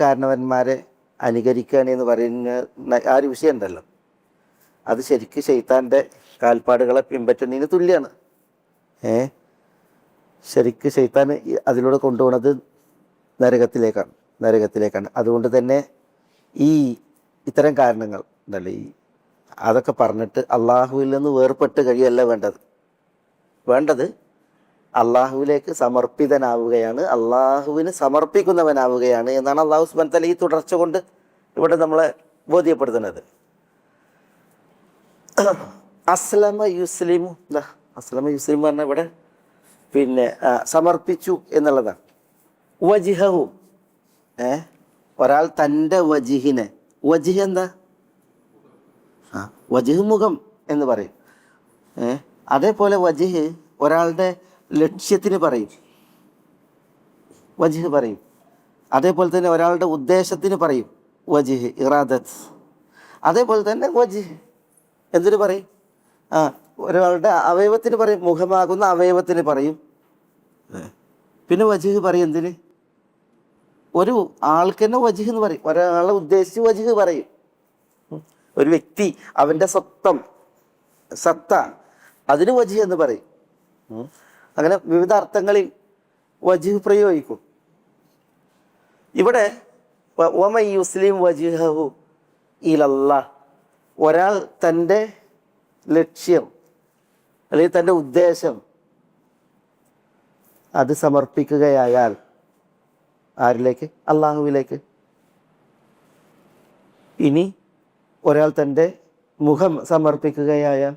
കാരണവന്മാരെ അനുകരിക്കുകയാണ് എന്ന് പറയുന്ന ആ ഒരു വിഷയം ഉണ്ടല്ലോ, അത് ശരിക്കും ശൈത്താൻ്റെ കാൽപ്പാടുകളെ പിൻപറ്റുന്നതിന് തുല്യമാണ്. ശരിക്കും ശൈത്താൻ അതിലൂടെ കൊണ്ടുപോകുന്നത് നരകത്തിലേക്കാണ്. അതുകൊണ്ട് തന്നെ ഈ ഇത്തരം കാരണങ്ങൾ ഉണ്ടല്ലോ, അതൊക്കെ പറഞ്ഞിട്ട് അള്ളാഹുവിൽ നിന്ന് വേർപെട്ട് കഴിയല്ല വേണ്ടത് അള്ളാഹുവിലേക്ക് സമർപ്പിതനാവുകയാണ്, അള്ളാഹുവിന് സമർപ്പിക്കുന്നവനാവുകയാണ് എന്നാണ് അള്ളാഹു സുബ്ഹാനഹു വ തആല ഈ തുടർച്ച കൊണ്ട് ഇവിടെ നമ്മളെ ബോധ്യപ്പെടുത്തുന്നത്. അസ്ലമ യുസ്ലിമു, അസ്ലമ യുസ്ലിം പറഞ്ഞാൽ ഇവിടെ പിന്നെ സമർപ്പിച്ചു എന്നുള്ളതാണ്. വജ്ഹഹു, ഒരാൾ തൻ്റെ വജിഹിനെ, വജിഹ് എന്താ? വജിഹ് മുഖം എന്ന് പറയും. അതേപോലെ വജിഹ് ഒരാളുടെ ലക്ഷ്യത്തിന് പറയും, വജിഹ് പറയും. അതേപോലെ തന്നെ ഒരാളുടെ ഉദ്ദേശത്തിന് പറയും വജിഹ്, ഇറാദത്ത്. അതേപോലെ തന്നെ വജിഹ് എന്തിനു പറയും? ഒരാളുടെ അവയവത്തിന് പറയും, മുഖമാകുന്ന അവയവത്തിന് പറയും. പിന്നെ വജിഹ് പറയും എന്തിന്? ഒരു ആൾക്ക് തന്നെ വജിഹ് എന്ന് പറയും, ഒരാളെ ഉദ്ദേശിച്ച് വജിഹ് പറയും. ഒരു വ്യക്തി അവൻ്റെ സത്ത അതിന് വജിഹ് എന്ന് പറയും. അങ്ങനെ വിവിധ അർത്ഥങ്ങളിൽ വജിഹ് പ്രയോഗിക്കും. ഇവിടെ വമൻ യുസ്ലിം വജ്ഹഹു ഇലല്ലാഹ്, ഒരാൾ തൻ്റെ ലക്ഷ്യം അല്ലെങ്കിൽ തൻ്റെ ഉദ്ദേശം അത് സമർപ്പിക്കുകയായാൽ ആരിലേക്ക്? അള്ളാഹുവിലേക്ക്. ഇനി ഒരാൾ തൻ്റെ മുഖം സമർപ്പിക്കുകയായാൽ,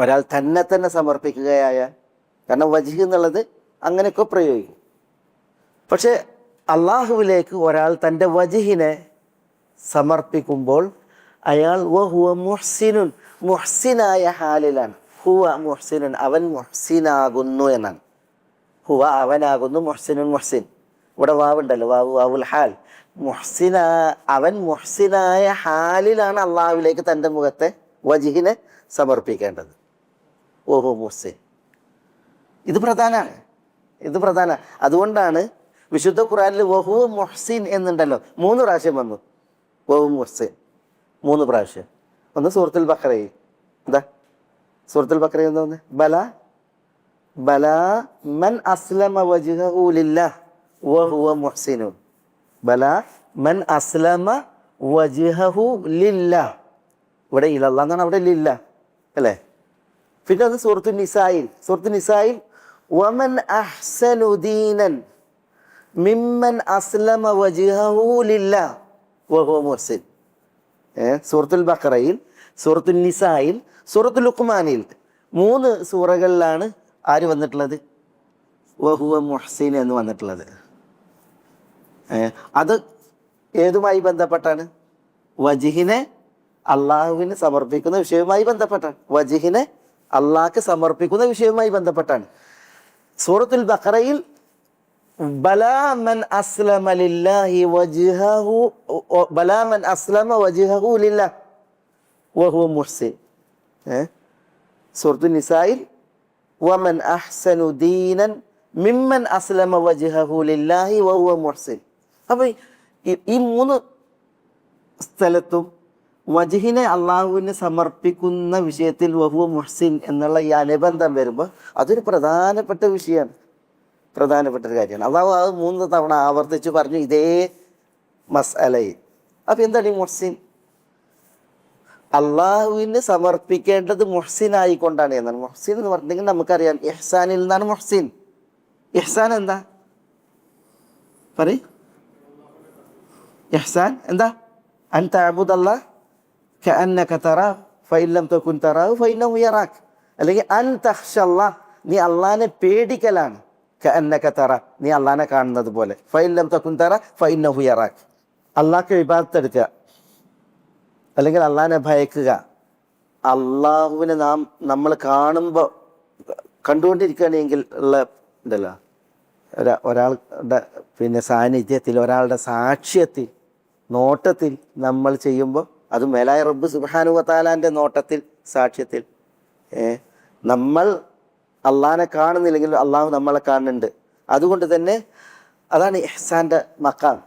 ഒരാൾ തന്നെ സമർപ്പിക്കുകയായാൽ, കാരണം വജ്ഹ് എന്നുള്ളത് അങ്ങനെയൊക്കെ പ്രയോഗിക്കും. പക്ഷെ അള്ളാഹുവിലേക്ക് ഒരാൾ തൻ്റെ വജ്ഹിനെ സമർപ്പിക്കുമ്പോൾ അയാൾ വഹുവ മുഹ്സിനായ ഹാലിലാണ്. ഹുവ മുഹ്സിനുൻ, അവൻ മുഹ്സിനാകുന്നു എന്നാണ്. ഹുവ അവനാകുന്നു മുഹ്സിനുൻ മുഹ്സിൻ. ഇവിടെ വാവുണ്ടല്ലോ, വാവുൽ ഹാൽ. മുഹ്സിന അവൻ മുഹ്സിനായ ഹാലിലാണ് അള്ളാഹുവിലേക്ക് തൻ്റെ മുഖത്തെ വജിഹിനെ സമർപ്പിക്കേണ്ടത്. ഓഹോ മുഹ്സിൻ, ഇത് പ്രധാനമാണ്, ഇത് പ്രധാന. അതുകൊണ്ടാണ് വിശുദ്ധ ഖുർആനിൽ വഹു മുഹ്സിൻ എന്നുണ്ടല്ലോ 3 പ്രാവശ്യം വന്നു. വഹു മുഹ്സിൻ 3 പ്രാവശ്യം. ഒന്ന് സൂറത്തുൽ ബഖറയിൽ, എന്താ സൂറത്തുൽ ബഖറയിൽ എന്താ? ബല മൻ അസ്ലമ വജ്ഹഹു ലില്ലാഹ് വഹുവ മുഹ്സിനുൻ. ബല മൻ അസ്ലമ വജ്ഹഹു ലില്ലാഹ്. ഇവിടെ ഇലല്ലാഹ് എന്നാണ്, അവിടെ ലില്ലാഹ് അല്ലേ? പിന്നെ അത് സൂറത്തു നിസായിൽ വമൻ അഹ്സനു ദീനൻ മിമ്മൻ അസ്ലമ വജ്ഹഹു ലില്ലാഹ് വഹുവ മുഹ്സിൻ. സൂറത്തുൽ ബഖറയിൽ, സൂറത്തുൽ നിസായിൽ, സൂറത്തുൽ ലുഖ്മാനിൽ 3 സൂറകളിലാണ് ആര് വന്നിട്ടുള്ളത്? വഹുവ മുഹ്സിൻ എന്ന് വന്നിട്ടുള്ളത്. അത് ഏതുമായി ബന്ധപ്പെട്ടാണ്? വജിഹിനെ അള്ളാഹുവിന് സമർപ്പിക്കുന്ന വിഷയവുമായി ബന്ധപ്പെട്ടാണ്. വജിഹിനെ അള്ളാഹ്ക്ക് സമർപ്പിക്കുന്ന വിഷയവുമായി ബന്ധപ്പെട്ടാണ്. സൂറത്തുൽ ബഖറയിൽ ബലാ മൻ അസ്ലമ ലില്ലാഹി വജ്ഹഹു, ബലാ മൻ അസ്ലമ വജ്ഹഹു ലില്ലാഹ് വഹുവ മുഹ്സിൻ. സൂറത്തുൽ നിസായിൽ വമൻ അഹ്സനു ദീനൻ മിമ്മൻ അസ്ലമ വജ്ഹഹു ലില്ലാഹി വഹുവ മുഹ്സിൻ. അപ്പോൾ ഈ 3 സ്ഥലത്തും വജ്ഹിനെ അള്ളാഹുവിന് സമർപ്പിക്കുന്ന വിഷയത്തിൽ വഹുവ മുഹ്സിൻ എന്നുള്ള ഈ അനുബന്ധം വരുമ്പോൾ അതൊരു പ്രധാനപ്പെട്ട വിഷയമാണ്, പ്രധാനപ്പെട്ട ഒരു കാര്യമാണ്. അള്ളാഹു അത് 3 തവണ ആവർത്തിച്ച് പറഞ്ഞു ഇതേ മസ്അലയിൽ. അപ്പം എന്താണ് ഈ മുഹ്സിൻ? അള്ളാഹുവിന് സമർപ്പിക്കേണ്ടത് മുഹ്സിൻ ആയിക്കൊണ്ടാണ് എന്നാണ്. മുഹ്സിൻ എന്ന് പറഞ്ഞിട്ടുണ്ടെങ്കിൽ നമുക്കറിയാം ഇഹ്സാനിൽ നിന്നാണ് മുഹ്സിൻ. ഇഹ്സാൻ എന്താ പറയ്? ഇഹ്സാൻ എന്താ? അൻ തഅബുദല്ലാഹ് കഅന്നക തറാഹു ഫഇൻ ലം തകുൻ തറാഹു ഫഇന്നഹു യറാക്. അല്ലെങ്കിൽ അൻ തഖ്ശല്ലാഹ്, നീ അള്ളാഹിനെ പേടിക്കലാണ്. കഅന്നക തറാ, നീ അള്ളാഹിനെ കാണുന്നത് പോലെ. ഫഇൻ ലം തകുൻ തറാ ഫഇന്നഹു യറാക്. അള്ളാഹ്ക്ക് ഇബാദത്ത് എടുക്കുക, അല്ലെങ്കിൽ അള്ളാഹിനെ ഭയക്കുക. അള്ളാഹുവിനെ നമ്മൾ കാണുമ്പോൾ കണ്ടുകൊണ്ടിരിക്കുകയാണെങ്കിൽ ഉള്ള ഉണ്ടല്ലോ, ഒരാളുടെ പിന്നെ സാന്നിധ്യത്തിൽ, ഒരാളുടെ സാക്ഷ്യത്തിൽ, നോട്ടത്തിൽ നമ്മൾ ചെയ്യുമ്പോൾ, അത് മേലായ റബ്ബ് സുബ്ഹാനഹു വ തആലാൻ്റെ നോട്ടത്തിൽ, സാക്ഷ്യത്തിൽ നമ്മൾ അള്ളാഹിനെ കാണുന്നില്ലെങ്കിൽ അള്ളാഹു നമ്മളെ കാണുന്നുണ്ട്. അതുകൊണ്ട് തന്നെ അതാണ് ഇഹ്സാൻ്റെ മഖാം.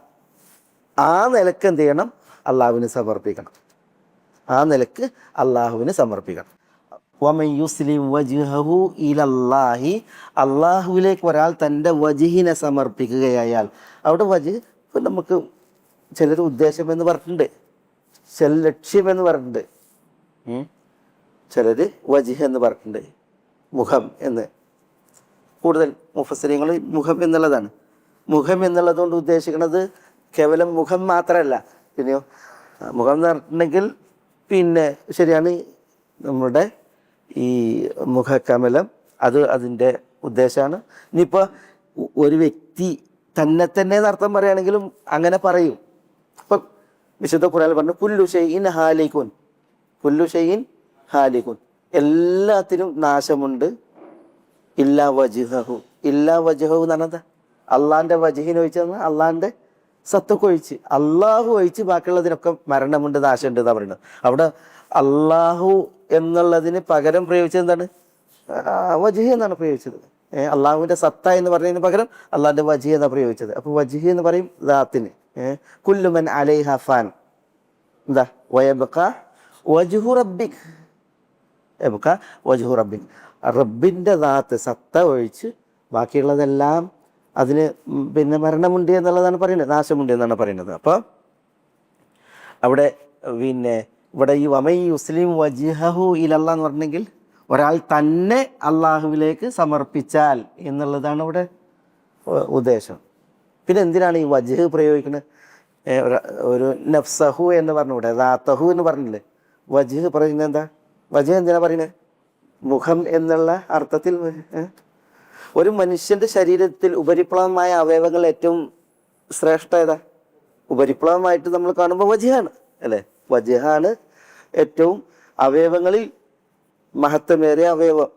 ആ നിലക്ക് എന്ത് ചെയ്യണം? അള്ളാഹുവിന് സമർപ്പിക്കണം. ആ നിലക്ക് അള്ളാഹുവിന് സമർപ്പിക്കണം. വമൻ യുസ്ലിം വജ്ഹഹു ഇലല്ലാഹി, അള്ളാഹുവിലേക്ക് ഒരാൾ തൻ്റെ വജ്ഹിനെ സമർപ്പിക്കുകയായാൽ, അവിടെ വജ്ഹ് ഇപ്പം നമുക്ക് ചിലർ ഉദ്ദേശം എന്ന് പറഞ്ഞിട്ടുണ്ട്, ചില ലക്ഷ്യമെന്ന് പറഞ്ഞിട്ടുണ്ട്, ചിലർ വജ്ഹ് എന്ന് പറഞ്ഞിട്ടുണ്ട്, മുഖം എന്ന്. കൂടുതൽ മുഫസ്സിരീങ്ങൾ മുഖം എന്നുള്ളതാണ്. മുഖം എന്നുള്ളതുകൊണ്ട് ഉദ്ദേശിക്കുന്നത് കേവലം മുഖം മാത്രമല്ല, പിന്നെയോ മുഖം എന്ന് പറഞ്ഞിട്ടുണ്ടെങ്കിൽ പിന്നെ ശരിയാണ്, നമ്മുടെ ഈ മുഖകമലം, അത് അതിൻ്റെ ഉദ്ദേശമാണ്. ഇനിയിപ്പോൾ ഒരു വ്യക്തി തന്നെ അർത്ഥം പറയുകയാണെങ്കിലും അങ്ങനെ പറയും. ഇപ്പം വിശുദ്ധ ഖുർആനിൽ പറഞ്ഞു കുല്ലു ഷൈഇൻ ഹാലികുൻ, കുല്ലു ഷൈഇൻ ഹാലികുൻ, എല്ലാത്തിനും നാശമുണ്ട്. ഇല്ലാ വജ്ഹഹു, ഇല്ലാ വജ്ഹഹു എന്ന് പറഞ്ഞാൽ അള്ളാഹിൻ്റെ വജ്ഹിനെ ഒഴിച്ച്, അള്ളാഹിൻ്റെ സത്തൊക്കെ ഒഴിച്ച്, അള്ളാഹു ഒഴിച്ച് ബാക്കിയുള്ളതിനൊക്കെ മരണമുണ്ട്, നാശമുണ്ട് എന്നാണ് പറയുന്നത്. അവിടെ അള്ളാഹു എന്നുള്ളതിന് പകരം പ്രയോഗിച്ചത് എന്താണ്? വജ്ഹ് എന്നാണ് പ്രയോഗിച്ചത്. അള്ളാഹുവിൻ്റെ സത്ത എന്ന് പറഞ്ഞതിന് പകരം അള്ളാഹിൻ്റെ വജ്ഹ് എന്നാണ് പ്രയോഗിച്ചത്. അപ്പോൾ വജ്ഹ് എന്ന് പറയും ദാത്തിന്. കുല്ലു മൻ അലൈഹ ഫാൻ, എന്താ വയബ്ഖ വജ്ഹു റബ്ബിക്, യബ്ഖ വജ്ഹു റബ്ബിക്, റബ്ബിൻ്റെ ദാത്ത് സത്ത ഒഴിച്ച് ബാക്കിയുള്ളതെല്ലാം അതിന് പിന്നെ മരണമുണ്ട് എന്നുള്ളതാണ് പറയുന്നത്, നാശമുണ്ട് എന്നാണ് പറയുന്നത്. അപ്പോൾ അവിടെ പിന്നെ ഇവിടെ ഈ വമൻ യുസ്ലിം വജ്ഹഹു ഇലല്ലാഹ് എന്ന് പറഞ്ഞെങ്കിൽ ഒരാൾ തന്നെ അള്ളാഹുവിലേക്ക് സമർപ്പിച്ചാൽ എന്നുള്ളതാണ് ഇവിടെ ഉദ്ദേശം. പിന്നെ എന്തിനാണ് ഈ വജ്ഹ് പ്രയോഗിക്കുന്നത്? ഒരു നഫ്സഹു എന്ന് പറഞ്ഞൂടെ, ദാത്തഹു എന്ന് പറഞ്ഞില്ലേ? വജ്ഹ് പറയുന്നത് എന്താ? വജ്ഹ് എന്തിനാ പറയുന്നത്? മുഖം എന്നുള്ള അർത്ഥത്തിൽ. ഒരു മനുഷ്യൻ്റെ ശരീരത്തിൽ ഉപരിപ്ലവമായ അവയവങ്ങൾ ഏറ്റവും ശ്രേഷ്ഠ ഏതാ? ഉപരിപ്ലവമായിട്ട് നമ്മൾ കാണുമ്പോൾ വജ്ഹാണ് അല്ലേ? വജ്ഹാണ് ഏറ്റവും അവയവങ്ങളിൽ മഹത്വമേറിയ അവയവം.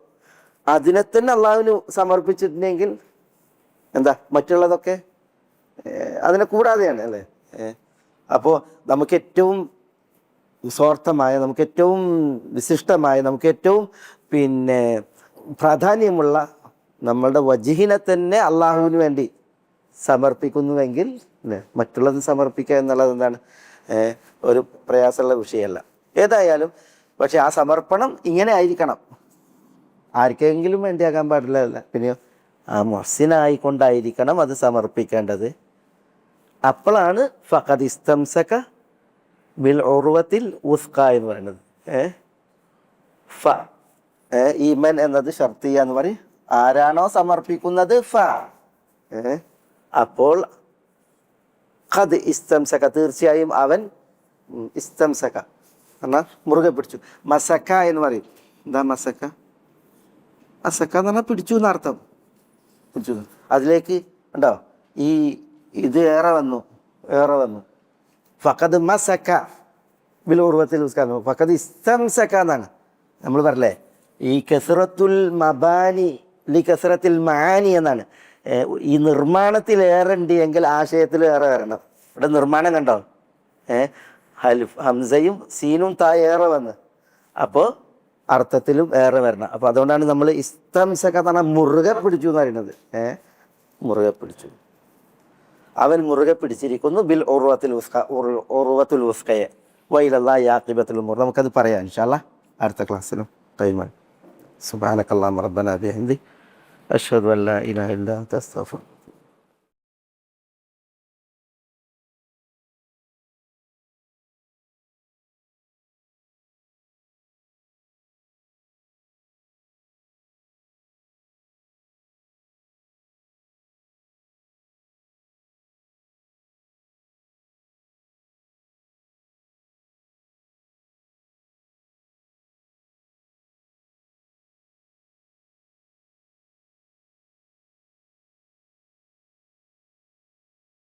അതിനെ തന്നെ അള്ളാഹുവിന് സമർപ്പിച്ചിട്ടുണ്ടെങ്കിൽ എന്താ മറ്റുള്ളതൊക്കെ അതിനെ കൂടാതെയാണ് അല്ലേ. അപ്പോൾ നമുക്ക് ഏറ്റവും സ്വാർത്ഥമായ, നമുക്ക് ഏറ്റവും വിശിഷ്ടമായ, നമുക്ക് ഏറ്റവും പ്രാധാന്യമുള്ള നമ്മളുടെ വജ്ഹിനെ തന്നെ അള്ളാഹുവിന് വേണ്ടി സമർപ്പിക്കുന്നുവെങ്കിൽ മറ്റുള്ളത് സമർപ്പിക്കുക എന്നുള്ളത് എന്താണ് ഒരു പ്രയാസമുള്ള വിഷയമല്ല. ഏതായാലും പക്ഷെ ആ സമർപ്പണം ഇങ്ങനെ ആയിരിക്കണം, ആർക്കെങ്കിലും വേണ്ടിയാകാൻ പാടില്ല. പിന്നെയോ ആ മുഹ്സിനായിക്കൊണ്ടായിരിക്കണം അത് സമർപ്പിക്കേണ്ടത്. അപ്പോഴാണ് ഫഖദ് ഇസ്തംസക ബിൽ ഉർവത്തിൽ ഉസ്ക എന്ന് പറയുന്നത്. ഈമൻ എന്നത് ഷർത്തിയ എന്ന് പറയും. ആരാണോ സമർപ്പിക്കുന്നത് അപ്പോൾ ഖദ് ഇസ്തംസക തീർച്ചയായും അവൻ ഇസ്തംസക എന്നാൽ മുറുകെ പിടിച്ചു. മസക്ക എന്ന് പറയും. എന്താ മസക്ക? മസക്ക എന്ന് പറഞ്ഞാൽ പിടിച്ചു എന്നർത്ഥം. പിടിച്ചു അതിലേക്ക് ഉണ്ടോ ഇത് ഏറെ വന്നു. ഫഖദ് മസക്ക ബിൽ ഉർവത്തിൽ ഉസ്ക, ഫഖദ് ഇസ്തംസക എന്നാണ് നമ്മൾ പറഞ്ഞല്ലേ. ഈ കസ്റത്തുൽ മബാനി ലി കസ്റത്തിൽ മആനി എന്നാണ്. ഈ നിർമ്മാണത്തിൽ ഏറെ ഉണ്ട് എങ്കിൽ ആശയത്തിൽ ഏറെ വരണം. ഇവിടെ നിർമ്മാണം കണ്ടോ, ഹംസയും സീനും ഏറെ വന്ന്, അപ്പോൾ അർത്ഥത്തിലും ഏറെ വരണം. അപ്പോൾ അതുകൊണ്ടാണ് നമ്മൾ ഇസ്തംസക എന്ന് പറഞ്ഞാൽ മുറുകെ പിടിച്ചു എന്ന് പറയുന്നത്. മുറുകെ പിടിച്ചു, അവൻ മുറുകെ പിടിച്ചിരിക്കുന്നു. ബിൽ ഉർവത്തുൽ ഉസ്കയെ വൈലല്ലാഹി ആഖിബത്തുൽ ഉമൂർ. നമുക്കത് പറയാം ഇൻഷാ അല്ലാഹ് അടുത്ത ക്ലാസ്സിലും ടൈമാണ്. സുബ്ഹാനകല്ലാഹുമ്മ റബ്ബനാ ബിഹംദിക അഷ്ഹദു അൻ ലാ ഇലാഹ ഇല്ലാ അൻത അസ്തഗ്ഫിറുക.